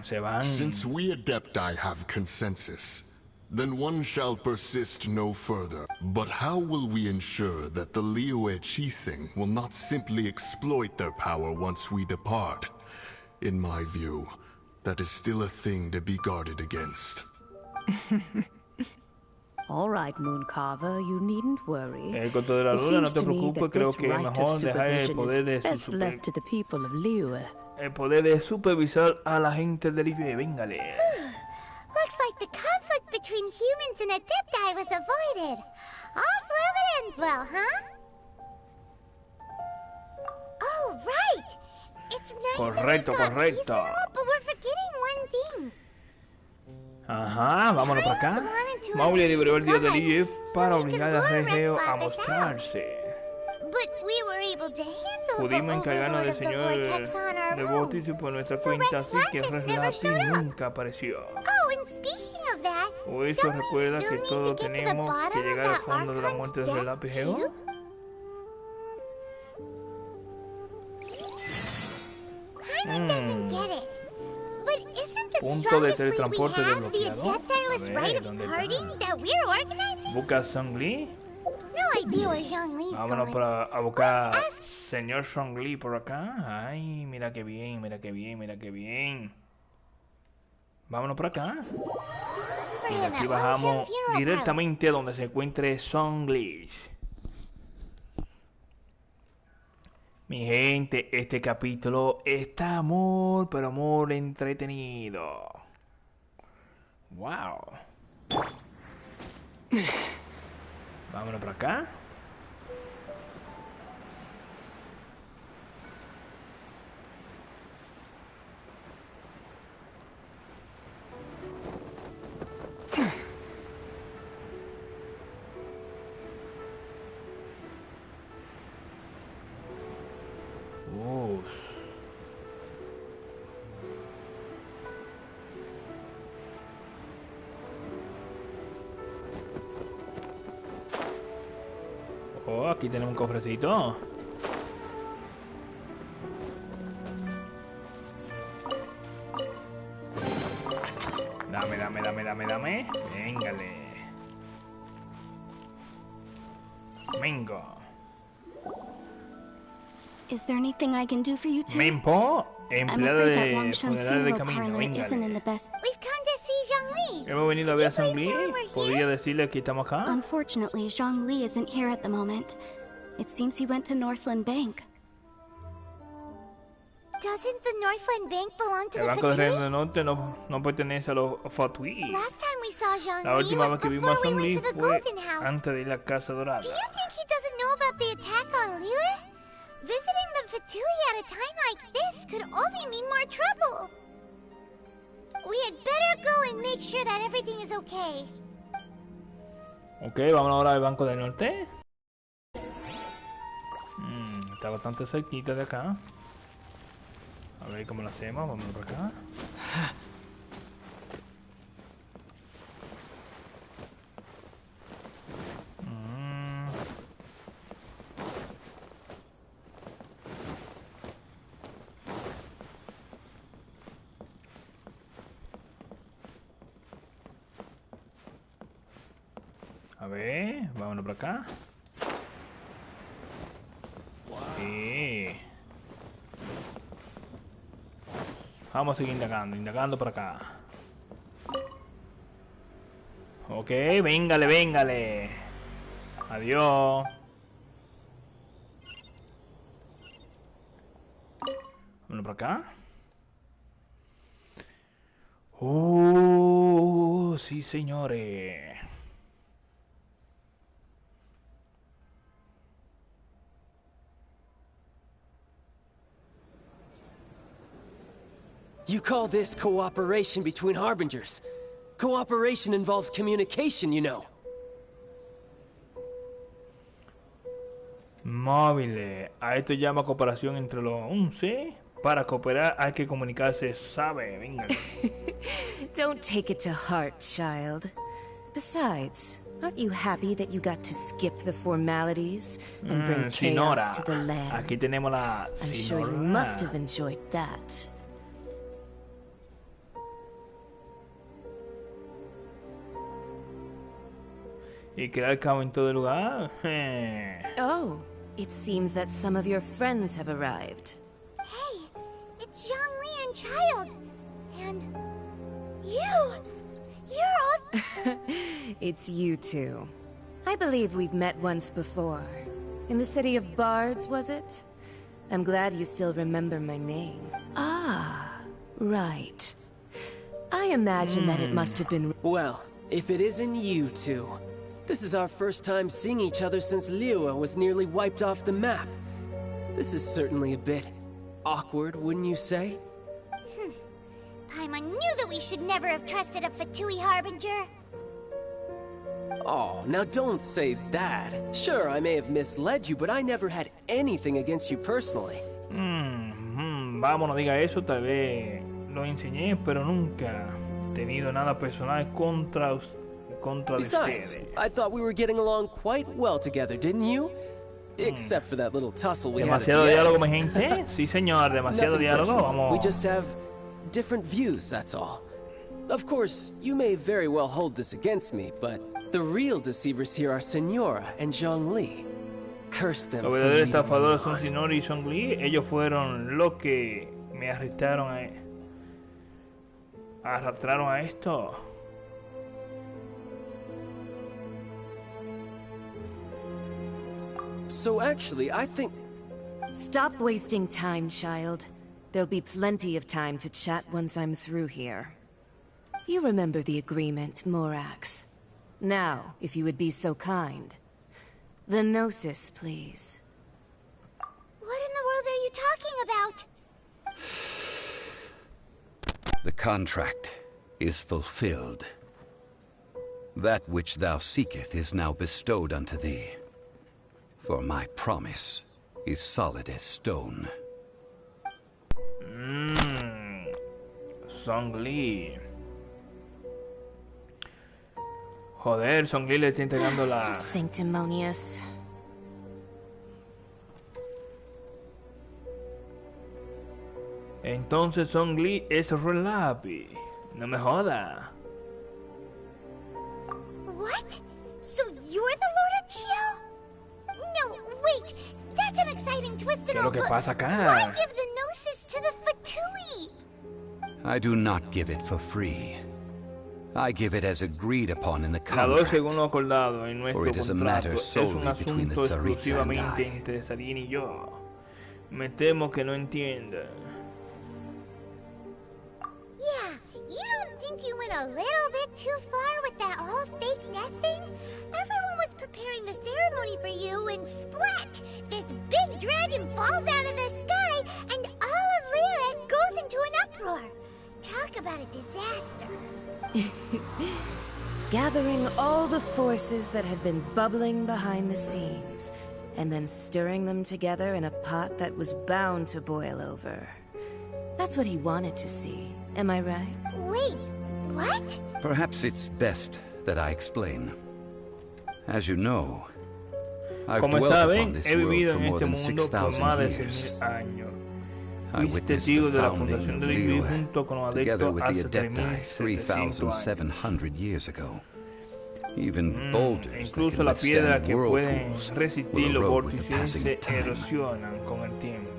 Se van. Since we Adepti have consensus, then one shall persist no further. But how will we ensure that the Liyue Chising will not simply exploit their power once we depart? In my view, that is still a thing to be guarded against. All right, Mooncarver, you needn't worry. El coto de la It luna, no seems te to me preocupes, that creo this que es right mejor of dejar el supervision poder de is best left to the people of Liyue. el poder de supervisar a la gente de Liyue. Véngale. Looks like the conflict between humans and Adepti was avoided. All's well that ends well, huh? Oh, right! It's nice Correcto, that we've got peace correcto. and all, but we're forgetting one thing. Ajá, vámonos para acá. Mowgli liberó el dios de Liyue para obligar al rey Geo a mostrarse. But we were able to handle the Pudimos encargarnos overlord del of the señor vortex on our de own. Vórtice por nuestra So cuenta, Rex así que Lapis Rex never Lapis showed up. nunca apareció. Oh, and speaking of that, O eso don't we recuerda still que need todos to get to the tenemos que bottom of llegar al that fondo de la muerte Arconte's del death lápiz Geo. too? Paimon doesn't get it. But isn't the Punto de strongest league we teletransporte have the desbloqueado. Adepti-less A ver, rite of ¿dónde parting está? that we're organizing? Busca Zhongli. No idea where Zhongli's Vámonos going. para a buscar Let's ask- señor Zhongli por acá. Ay, mira qué bien, mira qué bien, mira qué bien. Vámonos por acá. Y de aquí bajamos directamente a donde se encuentre Zhongli. Mi gente, este capítulo está muy, pero muy entretenido. Wow. Vámonos por acá. Uf. Oh, aquí tenemos un cofrecito. Dame. Véngale. Mingo. Is there anything I can do for you too? Mempo, I'm empleada afraid that de Wangshan funeral de funeral camino. parlor isn't in Véngale. the best. We've come to see Zhongli. Hemos venido a ver a Zhongli. tell him we're here? ¿Podría decirle que estamos acá? Unfortunately, Zhongli isn't here at the moment. It seems he went to Northland Bank. Doesn't the Northland Bank belong to El the Banco del Reino Fatui? del Norte no pertenece a los Fatui. Last time we saw Zhongli La última was vez que vimos a before we Zhongli went to the fue Golden House. antes de ir a la Casa Dorada. Do you think he doesn't know about the attack on Liyue? Visiting the Fatui at a time like this could only mean more trouble. We had better go and make sure that everything is okay. Ok, vámonos ahora al Banco del Norte. bastante cerquita de acá. A ver cómo lo hacemos. Vamos por acá. A ver, vámonos por acá. Sí. Vamos a seguir indagando por acá. Ok, véngale. Adiós. Vámonos por acá. Sí, señores. You call this cooperation between harbingers? Cooperation involves communication, you know. Móviles. A esto llama cooperación entre los 11. Para cooperar hay que comunicarse, ¿sabe? Venga. Don't take it to heart, child. Besides, aren't you happy that you got to skip the formalities and bring chaos to the land? Aquí tenemos la I'm sure you must have enjoyed that. Y crear caos en todo lugar. Oh, it seems that some of your friends have arrived. Hey, it's Zhongli and Child. And you're all... It's you two. I believe we've met once before. In the city of Bards, was it? I'm glad you still remember my name. Ah, right. I imagine that it must have been... Well, if it isn't you two. This is our first time seeing each other since Liua was nearly wiped off the map. This is certainly a bit awkward, wouldn't you say? Paimon knew that we should never have trusted a Fatui Harbinger. Oh, now don't say that. Sure, I may have misled you, but I never had anything against you personally. Vamos, no diga eso, tal vez lo enseñé, pero nunca he tenido nada personal contra Besides, I thought we were getting along quite well together, didn't you? Except for that little tussle we had at the Demasiado end. diálogo, mi gente. Sí, señor, demasiado Nothing diálogo. personal. Vamos. We just have different views, that's all. Of course, you may very well hold this against me, but the real deceivers here are Senora and Zhongli. Curse them Los for verdaderos leading me estafadores son on. Sinori y Zhongli. Ellos fueron los que me arrastraron a esto. So actually, I think... Stop wasting time, child. There'll be plenty of time to chat once I'm through here. You remember the agreement, Morax. Now, if you would be so kind. The Gnosis, please. What in the world are you talking about? The contract is fulfilled. That which thou seeketh is now bestowed unto thee. For my promise is solid as stone. Zhongli. Joder, Zhongli le está entregando la... Sanctimonious. Entonces Zhongli es Relapi. No me joda. What? So you're the Lord of Geo? No, wait. That's an exciting twist ¿Qué and es all, lo que but pasa acá? why give the Gnosis to the Fatui? I do not give it for free. I give it as agreed upon in the La doy contract. según lo acordado en nuestro For it is a contrato. matter Es un solely between the asunto Tsaritsa and exclusivamente I. entre Sarin y yo. Me temo que no entienda. Yeah, you don't think you went a little bit too far with that whole fake death thing? Everyone was preparing the ceremony for you, and splat! This big dragon falls out of the sky, and all of Lyra goes into an uproar. Talk about a disaster. Gathering all the forces that had been bubbling behind the scenes, and then stirring them together in a pot that was bound to boil over. That's what he wanted to see, am I right? Wait, what? Perhaps it's best that I explain. As you know, I've Como dwelt saben, upon this he world vivido for en more este than mundo por más 6,000 de years. 6.000 años. I Fui witnessed testigo the de la founding fundación of del Libro Liyue, junto con los together adeptos with the hace Adepti 3.700 años. 3,700 years ago. Even boulders that Incluso can las piedras withstand que pueden whirlpools resistir will los erode with the vórtices passing se of time. erosionan con el tiempo.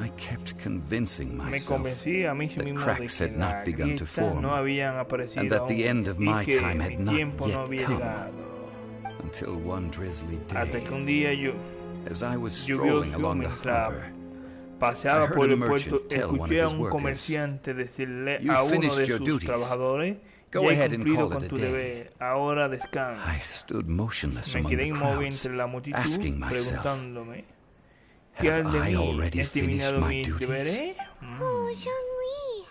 I kept convincing Me myself convencí a mí that mismo de cracks que had not las begun to grietas form, no habían aparecido and that the aún end of y my que time mi had not tiempo no yet había come. llegado. Until one drizzly Hasta day, que un día as I was strolling lluvioso along the mientras harbor, I paseaba heard por a el puerto, merchant tell one of escuché a his un workers, comerciante decirle "You've a uno finished de your sus duties. trabajadores, Go ya he ahead and cumplido call con it a tu day." deber, ahora descansa. I stood motionless Me among quedé the inmóvil crowds, entre la multitud, asking myself, preguntándome, ¿qué hay have de I mí? already ¿He finished terminado my mis duties? deberes? Oh, Zhongli.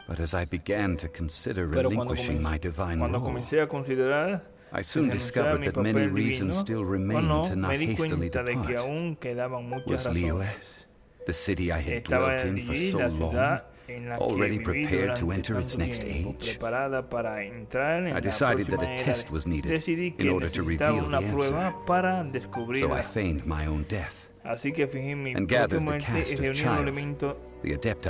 But as I began to consider Pero relinquishing my divine cuando role, comencé a considerar I soon discovered that many reasons still remained to not hastily de que depart. aún quedaban muchas Was Liyue, razones. the city I had Estaba dwelt in for allí so la long, ciudad en la que already viví prepared to durante enter its tanto next tiempo, age? preparada para entrar en I la decided that próxima a era. test was needed Decidí que in order to necesitaba reveal una the prueba answer, para descubrir so I la- feigned my own death Así que fingí mi and propia gathered the muerte y cast of reuní los Child, elementos the Adepti,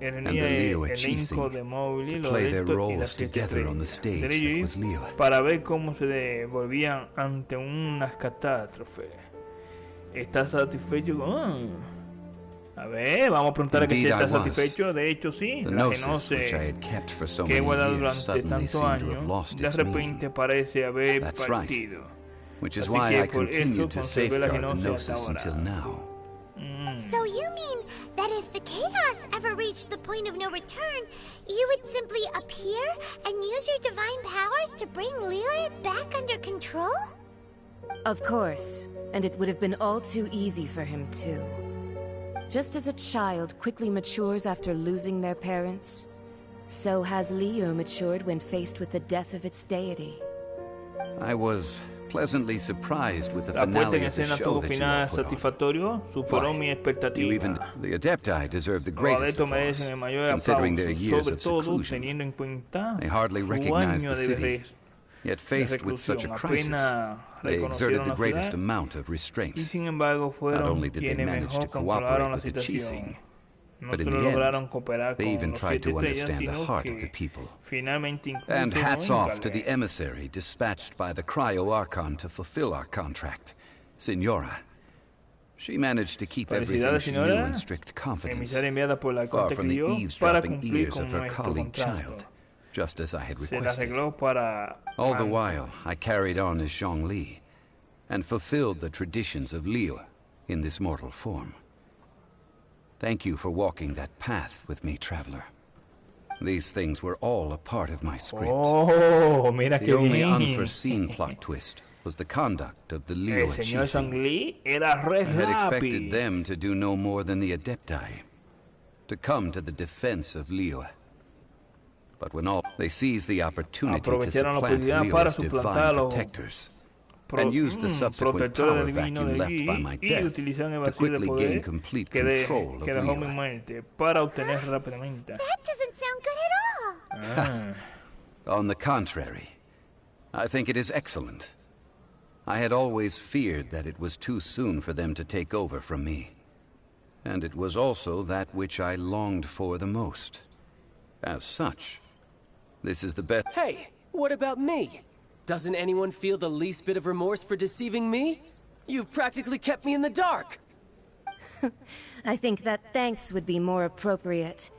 and reuní the el Liyue elenco Chising de Mowgli, to los play their adeptos y roles las siete together on the estrellas. stage De that allí, was Liyue. para ver cómo se devolvían ante unas catástrofes. ¿Estás satisfecho con...? A ver, vamos a preguntar a que si Indeed, I está was. satisfecho. De hecho, sí. The La gnosis which I genose had kept for so que he many guardado years durante suddenly tantos seemed to have años, lost de its meaning. repente parece haber That's right. partido. Which is Así why que I por eso continued to conservé la safeguard the genose hasta gnosis ahora. until now. So you mean that if the chaos ever reached the point of no return, you would simply appear and use your divine powers to bring Liyue back under control? Of course, and it would have been all too easy for him too. Just as a child quickly matures after losing their parents, so has Liyue matured when faced with the death of its deity. I was pleasantly surprised with the La puesta en finale of the escena show tuvo that you final all put on. satisfactorio, superó mi You expectativa. even the Adepti deserve the Los greatest adeptos applause, merecen el mayor considering their aplauso, years sobre of todo seclusion. teniendo en cuenta They hardly su recognized año the de city, yet faced with such a reclusión. crisis, Apenas they exerted reconocieron the la greatest ciudad amount of y restraint. sin embargo Not fueron only did they quienes manage to mejor controlaron cooperate la with the situación. Chising, No but in solo the lograron end, cooperar they con even los tried siete to estrellas, understand the sino heart of que the people. finalmente incluso And hats no off to Ingale. the emissary dispatched by the Cryo-Archon to fulfill our contract, Senora. She managed to keep everything Felicidades, she knew señora, in strict confidence, emisaria enviada por la far Arconte from the crió para eavesdropping cumplir ears con of her nuestro colleague contrato. child, just as I had Se la requested. arregló para All the while, I carried on as Zhongli, and fulfilled the traditions of Liyue in this mortal form. Thank you for walking that path with me, traveler. These things were all a part of my script. Oh, mira The qué only bien. unforeseen plot twist was the conduct of the El Liyue señor Chising. Zhongli era re I had expected rápido. them to do no more than the Adepti, to come to the defense of Liyue. But when all they seized the opportunity to Aprovecharon la supplant oportunidad para Liyue's suplantar a divine los protectors, and used the subsequent protectores power del divino vacuum de left by allí my y death utilizaron el to vacío de quickly gain poder complete que, control of que dejó mi Liyue. muerte para obtener rápidamente. That doesn't sound good at all. On the contrary, I think it is excellent. I had always feared that it was too soon for them to take over from me. And it was also that which I longed for the most. As such, this is the best... Hey, what about me? Doesn't anyone feel the least bit of remorse for deceiving me? You've practically kept me in the dark. I think that thanks would be more appropriate.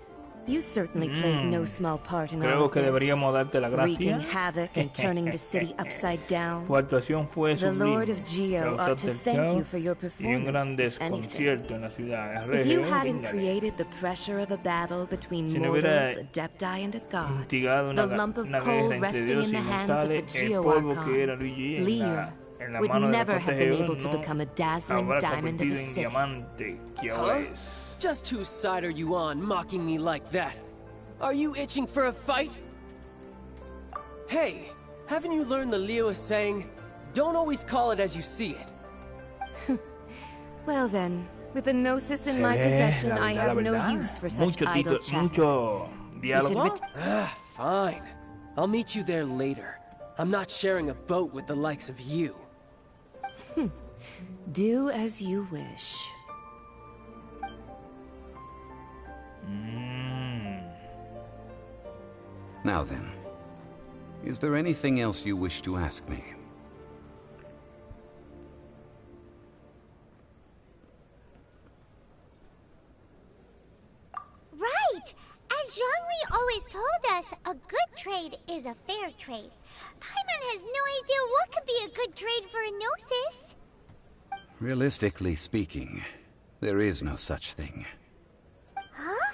You certainly played no small part in all Creo of que this, deberíamos darte la wreaking gracia. havoc and turning the city upside down. Tu actuación fue The Lord of sublime. Geo ought to thank you for your Y un gran performance, if anything. desconcierto en la ciudad. If you hadn't created the pressure of a battle between Si no hubiera mortals, adepti, and a god, instigado the una, lump of una coal guerra entre resting Dios in y the hands of the mortales, el polvo que era Geo-Archon, Luigi en Liyue, la would mano del never have been consejero, able to no become a dazzling habrá diamond of convertido a en city. diamante que Huh? ahora es. Just whose side are you on, mocking me like that? Are you itching for a fight? Hey, haven't you learned the Liyue saying, don't always call it as you see it? Well then, with the Gnosis in my possession, I have no use for such idle chatter. Fine. I'll meet you there later. I'm not sharing a boat with the likes of you. Do as you wish. Now then, is there anything else you wish to ask me? Right! As Zhongli always told us, a good trade is a fair trade. Paimon has no idea what could be a good trade for a Gnosis. Realistically speaking, there is no such thing. Huh?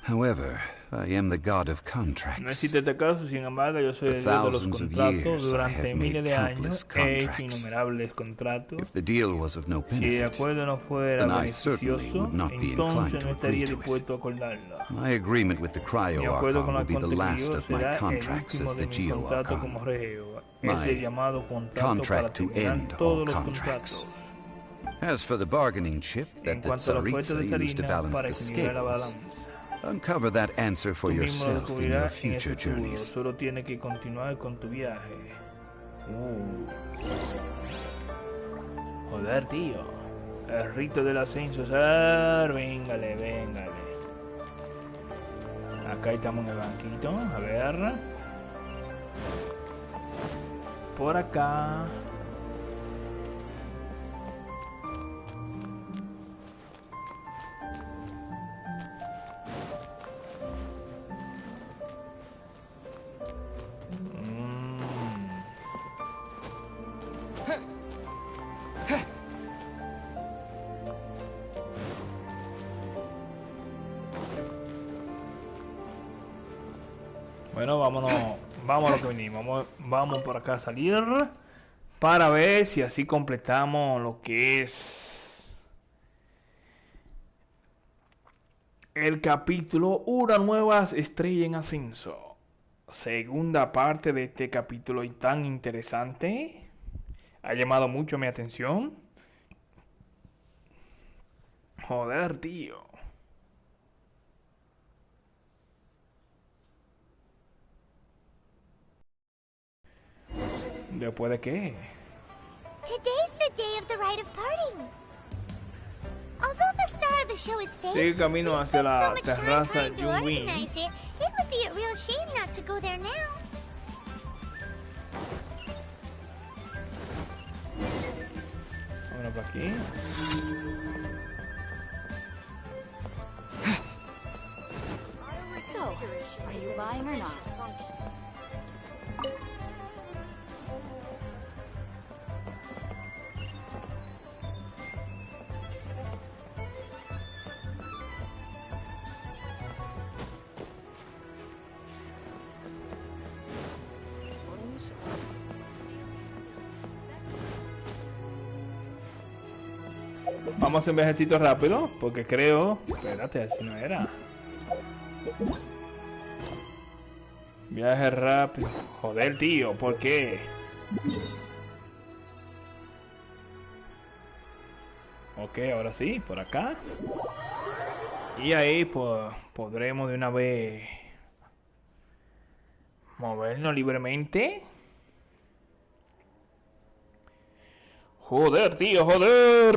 However, I am the god of contracts. No existe este caso, sin embargo, yo soy el dios de los contratos. Durante miles de años he hecho innumerables contratos. If the deal was of no Si el benefit, acuerdo no fuera then I certainly beneficioso, would not be entonces inclined no to estaría agree to it. dispuesto a acordarlo. My agreement with the Mi acuerdo con Cryo-Archon will be the Arconte last Crio of my será el contracts último as de the mi contrato como Geo-Archon. reo. My Es el llamado contrato para contract to terminar end all todos los contracts. contratos. As for the bargaining chip En that the cuanto a la oferta Tsaritsa de used to Sarina balance para the equilibrar la scales, balanza. uncover that answer for Tú mismo lo yourself in your descubrirás en future el futuro. journeys. Solo tienes que continuar con tu viaje. Joder, tío. El rito del ascenso, ser. Véngale, véngale. Acá estamos en el banquito. A ver. Por acá. Bueno, vámonos, vamos a lo que vinimos, vamos por acá a salir para ver si así completamos lo que es el capítulo Una nueva estrella en ascenso. Segunda parte de este capítulo y tan interesante. Ha llamado mucho mi atención. Joder, tío. ¿Después de qué? Today's the day of the rite of parting. Although the star of the show is fake, Sigue camino we hacia spent la so much time terraza trying to Yunwin. organize it, it would be a real shame not to go there now. Vámonos por aquí. So, are you buying or not? Vamos a hacer un viajecito rápido, porque creo... Espérate, así no era. Viaje rápido. Joder, tío, ¿por qué? Ok, ahora sí, por acá. Y ahí, pues, podremos de una vez... movernos libremente. Joder, tío, joder.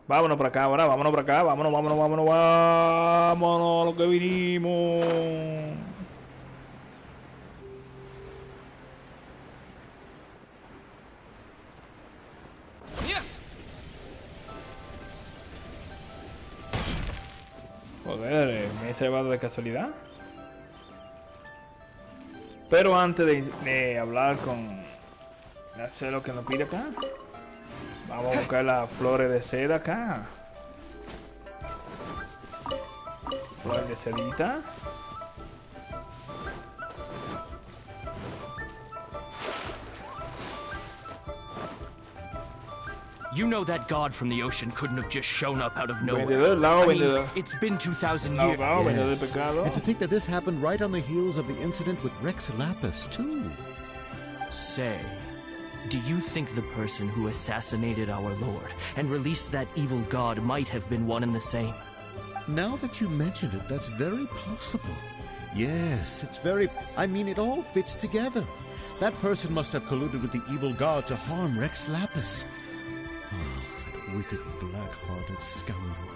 Vámonos por acá ahora, vámonos por acá. Vámonos, vámonos, vámonos, vámonos a lo que vinimos. Joder, me he llevado de casualidad. Pero antes de hablar con... hacer lo que nos pide acá. Vamos a buscar las flores de seda acá. Flores de sedita. You know that god from the ocean couldn't have just shown up out of nowhere. Vendedor, I mean, vendedor. it's been 2,000 Lao, years. lao, vendedor de pecado. And to think that this happened right on the heels of the incident with Rex Lapis, too. Say, Do you think the person who assassinated our lord and released that evil god might have been one and the same? Now that you mention it, that's very possible. Yes, it's very... I mean, it all fits together. That person must have colluded with the evil god to harm Rex Lapis. Oh, that wicked, black-hearted scoundrel.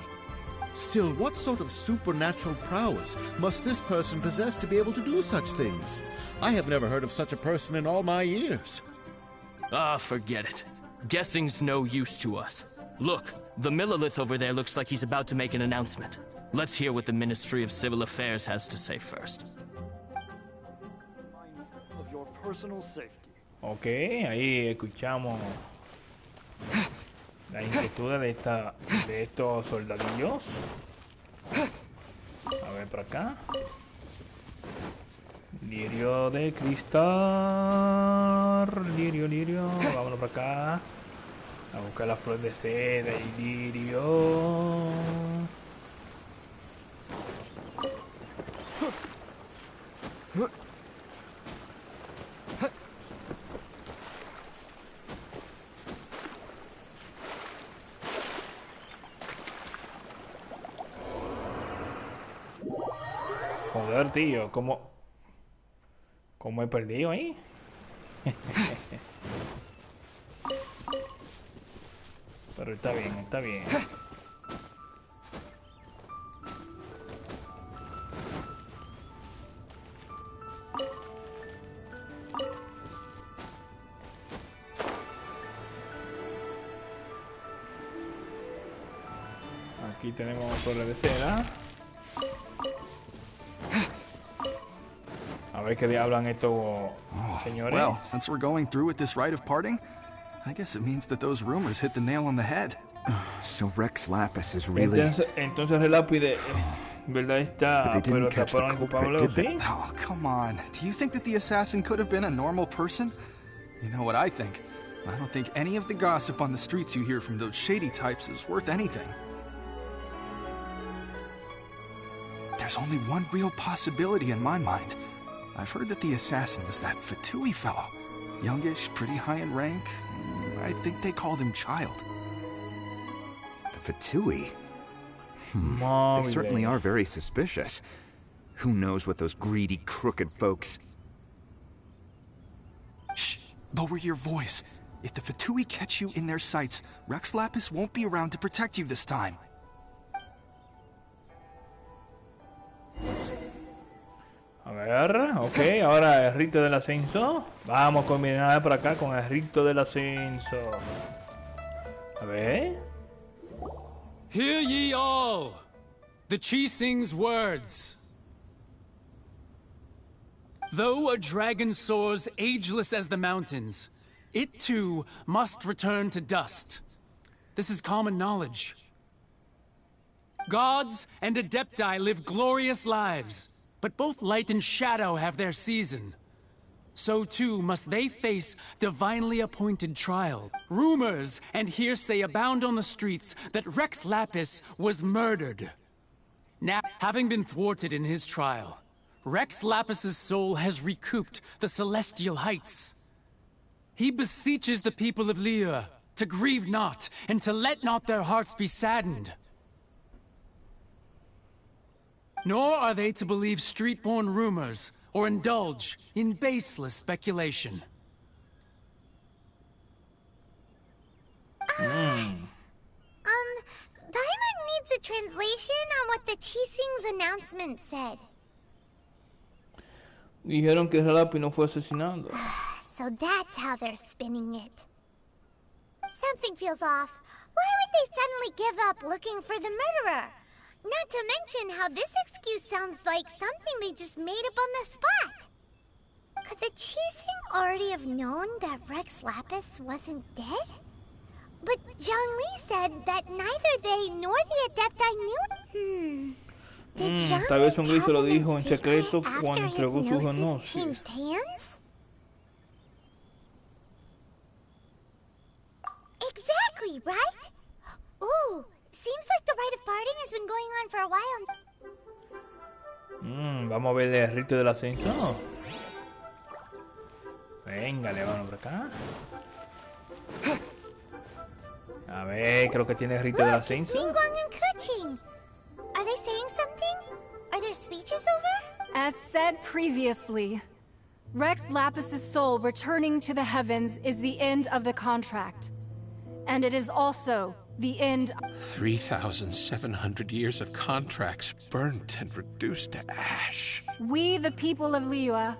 Still, what sort of supernatural prowess must this person possess to be able to do such things? I have never heard of such a person in all my years. Ah, forget it. Guessing's no use to us. Look, the Millilith over there looks like he's about to make an announcement. Let's hear what the Ministry of Civil Affairs has to say first. Of your personal safety. Ok, ahí escuchamos la inquietud de estos soldadillos. A ver por acá. Lirio de cristal. Lirio. Vámonos por acá. A buscar la flor de seda y lirio. Joder, tío, ¿cómo he perdido ahí? Pero está bien, está bien. Aquí tenemos torre de seda. A ver qué hablan estos señores. Well, since we're going through with this rite of parting, I guess it means that those rumors hit the nail on the head. So Rex Lapis is really... Entonces el lápiz, ¿verdad? Está, pero taparon el culpable, ¿sí? Oh, come on. Do you think that the assassin could have been a normal person? You know what I think? I don't think any of the gossip on the streets you hear from those shady types is worth anything. There's only one real possibility in my mind. I've heard that the assassin was that Fatui fellow. Youngish, pretty high in rank. I think they called him Child. The Fatui? They certainly are very suspicious. Who knows what those greedy, crooked folks... Shh! Lower your voice. If the Fatui catch you in their sights, Rex Lapis won't be around to protect you this time. A ver, ok, ahora el rito del ascenso. Vamos a combinar por acá con el rito del ascenso. A ver. Hear ye all! The Chi sings words. Though a dragon soars ageless as the mountains, it too must return to dust. This is common knowledge. Gods and Adepti live glorious lives, but both light and shadow have their season. So too must they face divinely appointed trial. Rumors and hearsay abound on the streets that Rex Lapis was murdered. Now, having been thwarted in his trial, Rex Lapis's soul has recouped the celestial heights. He beseeches the people of Liyue to grieve not and to let not their hearts be saddened. Nor are they to believe street-born rumors or indulge in baseless speculation. Paimon needs a translation on what the Chising's announcement said. Dijeron que Relapi no fue asesinado. So that's how they're spinning it. Something feels off. Why would they suddenly give up looking for the murderer? Not to mention how this excuse sounds like something they just made up on the spot. Could the Chising already have known that Rex Lapis wasn't dead? But Zhongli said that neither they nor the Adepti knew. Did Zhongli Tal vez un se lo tell them dijo en in secret secreto cuando after entregó his sus gnosis gnosis. changed hands? Exactly, right? Ooh, seems like the rite of parting has been going on for a while. Vamos a ver el rito del ascenso. Venga, le vamos por acá. A ver, creo que tiene rito del ascenso. Ningguang and Keqing. Are they saying something? Are their speeches over? As said previously, Rex Lapis' soul returning to the heavens is the end of the contract. And it is also the end. 3,700 years of contracts burnt and reduced to ash. We, the people of Liyue,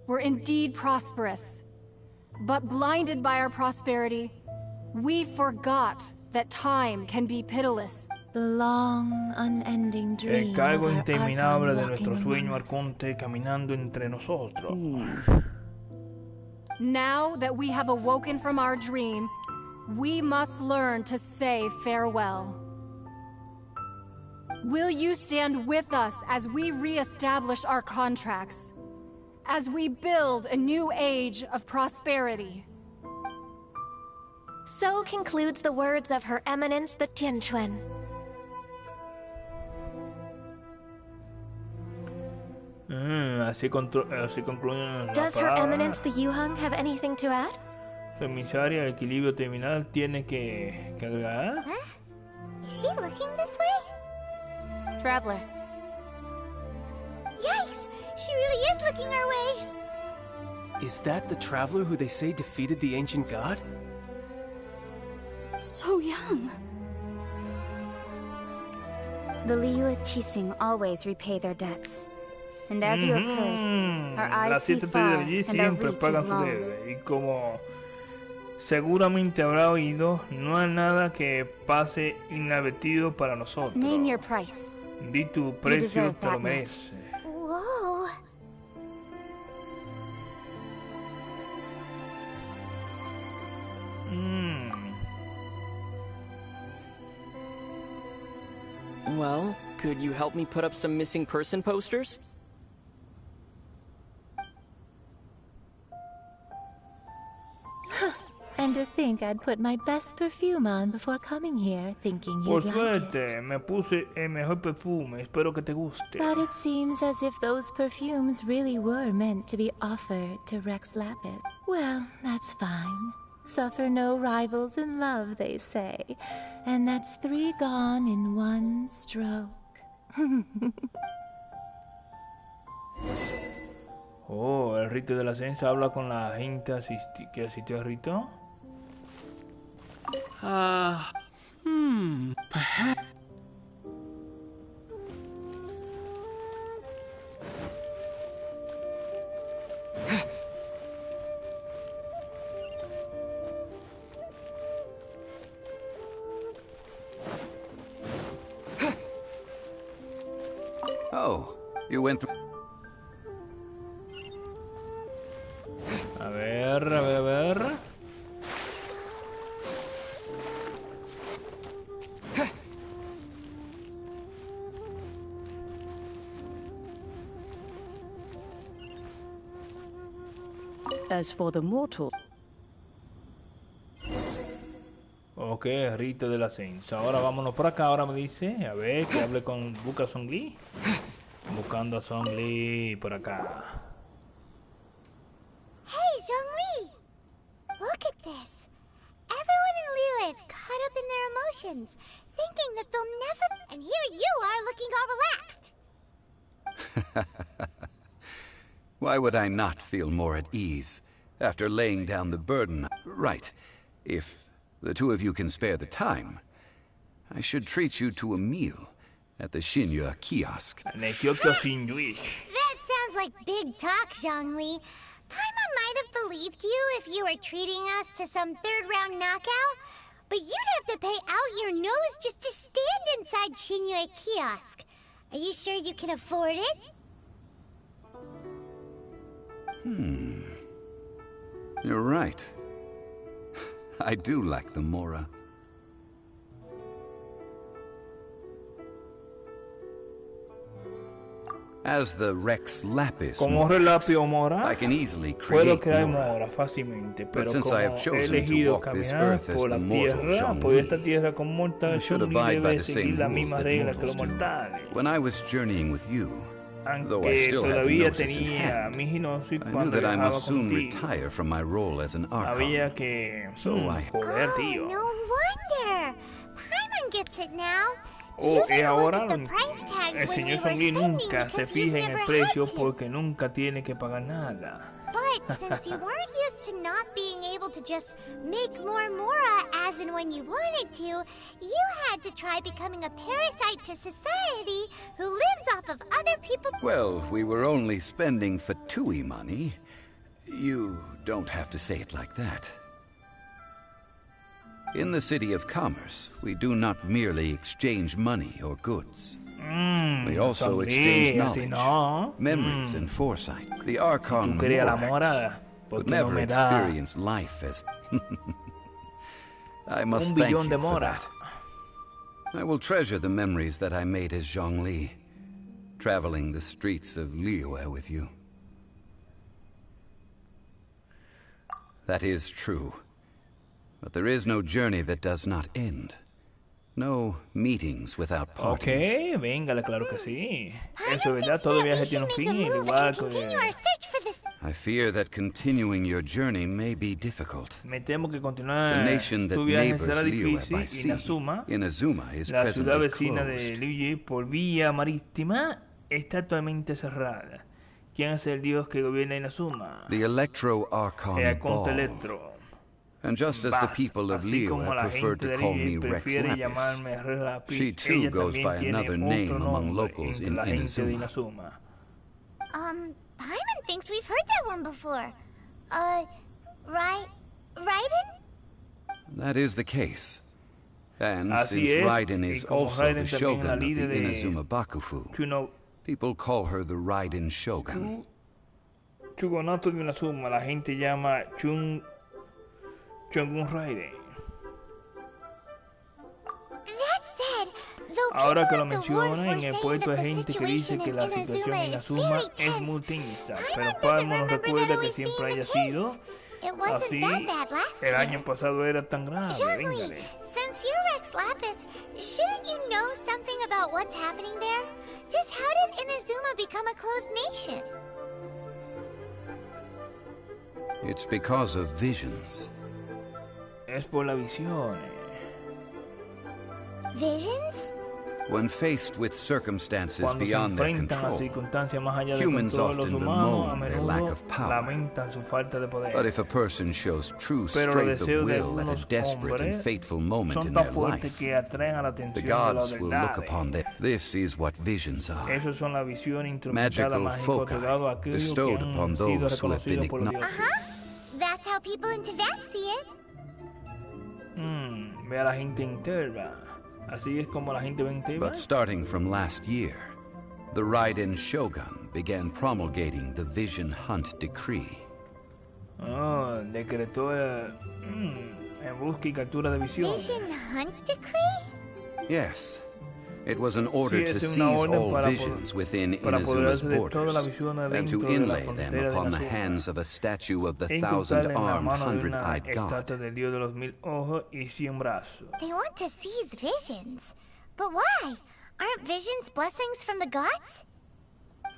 were indeed prosperous. But blinded by our prosperity, we forgot that time can be pitiless. The long, unending dream El cargo of our interminable Archon de nuestro walking sueño among us. Arconte caminando entre nosotros. Now that we have awoken from our dream, we must learn to say farewell. Will you stand with us as we re-establish our contracts? As we build a new age of prosperity? So concludes the words of Her Eminence the Tianquan. Así concluyen las Does Her palabras. Eminence the Yuhang have anything to add? Su emisaria, el equilibrio terminal, tiene que agregar. Is she looking this way? Traveler. Yikes! She really is looking our way. Is that the traveler who they say defeated the ancient god? So young. The Liyue Qixing always repay their debts. And as you have heard, our eyes Las see 7 far, estrellas de allí and our siempre reach pagan is su long. deuda. Y como seguramente habrá oído, no hay nada que pase inadvertido para nosotros. Name your price. Di tu precio, deserve te lo that mereces. Whoa. Well, could you help me put up some missing person posters? And to think I'd put my best perfume on before coming here, thinking Por you'd like it. suerte, me puse el mejor perfume. Espero que te guste. But it seems as if those perfumes really were meant to be offered to Rex Lapis. Well, that's fine. Suffer no rivals in love, they say. And that's 3 gone in 1 stroke. Oh, el rito del ascenso habla con la gente que asistió al rito. Perhaps. Oh, you went through. A ver. As for the mortal. Ok, rito del ascenso. Ahora vámonos por acá. Ahora me dice, a ver, que hable con... Busca a Zhongli. Buscando a Zhongli por acá. Hey, Zhongli! Look at this. Everyone in Liyue is caught up in their emotions, thinking that they'll never... And here you are looking all relaxed. Why would I not feel more at ease after laying down the burden? Right. If the two of you can spare the time, I should treat you to a meal at the Xinyue kiosk. That sounds like big talk, Zhongli. Paimon might have believed you if you were treating us to some third-round knockout, but you'd have to pay out your nose just to stand inside Xinyue kiosk. Are you sure you can afford it? You're right. I do like the Mora. As the Rex Lapis Como Relapio Mora, I can easily puedo create crear Mora. Mora fácilmente, But pero since como I have he chosen to elegido walk this caminar earth as por the la mortal tierra, por esta tierra con mortal, I should Zhongli abide by debe the seguir same las rules mismas that reglas que mortals los do. mortales. When I was journeying with you, though I Aunque still had the todavía gnosis in tenía hand, mi gnosis I knew cuando that I viajaba must soon contigo. retire from my role as an Archon. Había que... So I... Joder, tío. No wonder! gets it now. Oh, y ahora the price tags el when we señor were Zhongli spending nunca se because you've fija en el never precio had to. porque nunca tiene que pagar nada. But since you weren't used to not being able to just make more Mora as and when you wanted to, you had to try becoming a parasite to society who lives off of other people. Well, we were only spending Fatui money. You don't have to say it like that. In the City of Commerce, we do not merely exchange money or goods. We also exchange knowledge, memories, and foresight. The Archon could never experience life as... I must thank you for that. I will treasure the memories that I made as Zhongli, traveling the streets of Liyue with you. That is true. But there is no journey that does not end. No meetings without parties. Ok, véngale, claro que sí. Eso es verdad, todo viaje tiene un fin, igual que... I fear that continuing your journey may be difficult. Me temo que continuar The nation that tu viaje neighbors será Liyue difícil. by sea, Inazuma, is la ciudad presently vecina de closed. Liyue por vía marítima está actualmente cerrada. ¿Quién es el dios que gobierna Inazuma? The Electro Archon El Arconte Ball. Electro. And just as the people of Así como Liyue la prefer gente to de call me Liyue Rex prefiere Lapis, llamarme Rex Lapis, she too ella goes también by tiene another otro name among nombre locals entre in la gente de Inazuma. Inazuma. Paimon thinks we've heard that one before. Raiden? That is the case. And Así since es, Raiden y is como also Raiden the también es la shogun of the líder de Inazuma Bakufu, people call her the Raiden Shogun. Chugonato de Inazuma, la gente llama Chungun Raiden. Ahora que lo menciona, en el puerto hay gente que dice que la situación en Inazuma es muy tensa, pero Palmo nos recuerda que siempre haya sido así. El año pasado era tan grave. Véngale. Since you're Rex Lapis, shouldn't you know something about what's happening there? Just how did Inazuma become a closed nation? It's because of visions. Es por las visiones. Visions? When faced with circumstances Cuando se beyond their enfrentan a control, circunstancias más allá del humans control de los often humanos, a bemoan their lack menudo of power. lamentan su falta de poder. But if a person shows true Pero los strength of deseos de will at a algunos desperate and hombres fateful moment son in tan their fuertes life, que atraen a la the atención de gods las will look verdades. upon them. This is what visions are. Esas son la visión instrumentada Magical mágica foci otorgado a aquellos que bestowed han upon sido those who have been reconocidos por los ignored. dioses. That's how people in Tibet see it. Ve a la gente en Terra. Así es como la gente ve en Terra. But starting from last year, the Raiden Shogun began promulgating the Vision Hunt Decree. Decretó en busca y captura de visiones. Vision Hunt Decree? Yes. It was an order to es seize una orden all para visions within para Inazuma's apoderarse de todas las borders visiones and to dentro de la inlay them frontera de upon the Inazuma. hands of a statue of the Inculcarle en la thousand-armed, mano de una hundred-eyed god. estatua del dios de los 1000 ojos y 100 brazos. They want to seize visions. But why? Aren't visions blessings from the gods?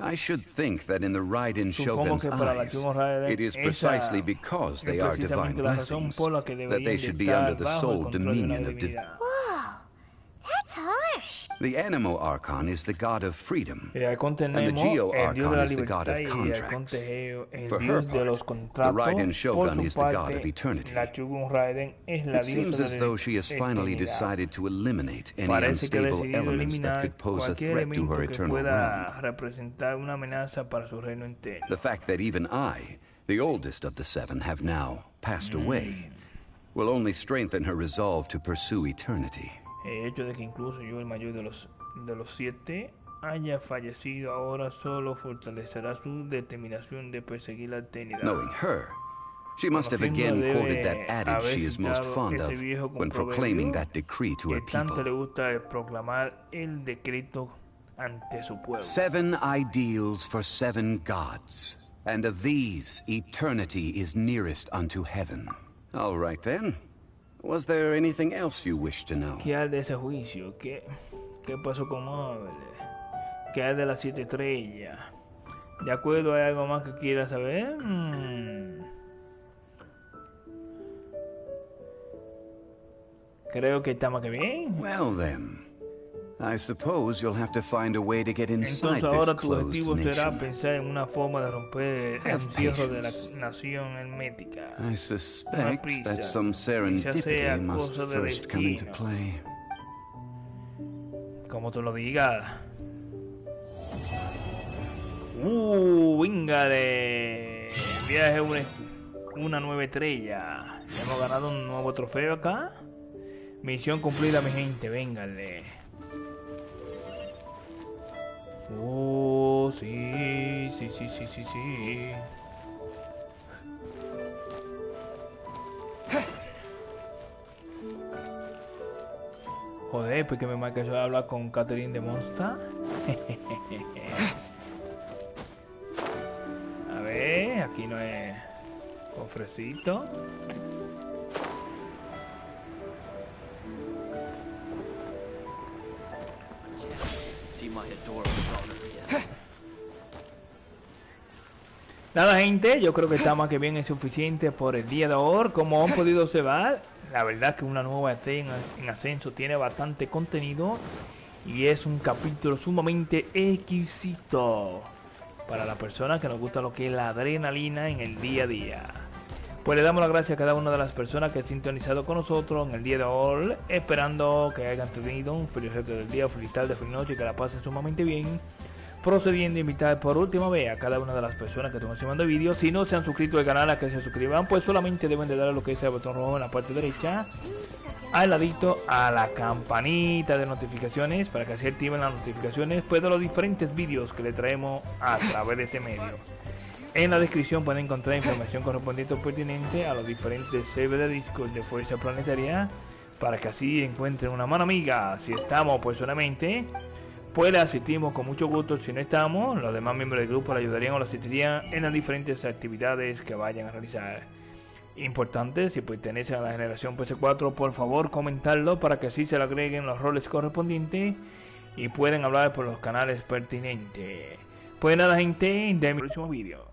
I should think that in the Raiden Supongo Shogun's que para la eyes, Shogun Raiden it is esa precisely because they are divine precisamente la razón blessings por la que that they deberían de should be under estar the bajo el sole control de una dominion of divinidad. Whoa, that's harsh. The Anemo Archon is the god of freedom, El Arconte and the Nemo, Geo el dios de Archon la is the god libertad, of y el contracts. Arconte Geo, el For her dios de los part, the contratos. Raiden Por Shogun su is the god of parte, eternity. la Shogun Raiden es la It seems diosa as de though la she has finally eternidad. decided to eliminate any Parece que ha unstable decidido elements that eliminar could pose a cualquier threat to elemento her que eternal realm. pueda representar una amenaza para su reino entero. The fact that even I, the oldest of the seven, have now passed away, will only strengthen her resolve to pursue eternity. El hecho de que incluso yo, el mayor de los 7, haya fallecido ahora solo fortalecerá su determinación de perseguir la eternidad. Knowing her, she must have again quoted that adage she is most fond of when proclaiming that decree to her Tanto le people. gusta proclamar el decreto ante su pueblo. 7 ideals for 7 gods, and of these, eternity is nearest unto heaven. All right then. Was there anything else you wish to know? ¿Qué hay de ese juicio? ¿Qué pasó con Móvil? ¿Qué hay de las 7 estrellas? ¿De acuerdo? ¿Hay algo más que quiera saber? Creo que está más que bien. Well then, I suppose you'll have to find a way to get inside Entonces ahora this tu closed objetivo será nation. pensar en una forma de romper el Have encierro de la patience. nación hermética. I suspect that some Quizás sea serendipity must cosa de first come into destino. play. Como tú lo digas. Vingale. Viaje una nueva estrella. Hemos ganado un nuevo trofeo acá. Misión cumplida, mi gente. Véngale. Sí. Joder, pues que me marca yo a hablar con Catherine de Monstah. A ver, aquí no es cofrecito. Nada, gente, yo creo que está más que bien es suficiente por el día de hoy. Como han podido observar, la verdad que una nueva Estrella en Ascenso tiene bastante contenido y es un capítulo sumamente exquisito para las personas que nos gusta lo que es la adrenalina en el día a día. Pues le damos las gracias a cada una de las personas que han sintonizado con nosotros en el día de hoy, esperando que hayan tenido un feliz resto del día, feliz tarde, feliz noche y que la pasen sumamente bien. Procediendo a invitar por última vez a cada una de las personas que están haciendo vídeos, si no se han suscrito al canal, a que se suscriban, pues solamente deben de darle lo que es el botón rojo en la parte derecha, al ladito a la campanita de notificaciones, para que así activen las notificaciones pues, de los diferentes vídeos que le traemos a través de este medio. En la descripción pueden encontrar información correspondiente o pertinente a los diferentes servidores de Discord de Fuerza Planetaria, para que así encuentren una mano amiga. Si estamos pues solamente, pues le asistimos con mucho gusto. Si no estamos, los demás miembros del grupo le ayudarían o le asistirían en las diferentes actividades que vayan a realizar. Importante, si pertenecen a la generación Ps4, por favor comentarlo para que así se le agreguen los roles correspondientes y pueden hablar por los canales pertinentes. Pues nada, gente, de mi próximo vídeo.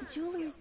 Jewelers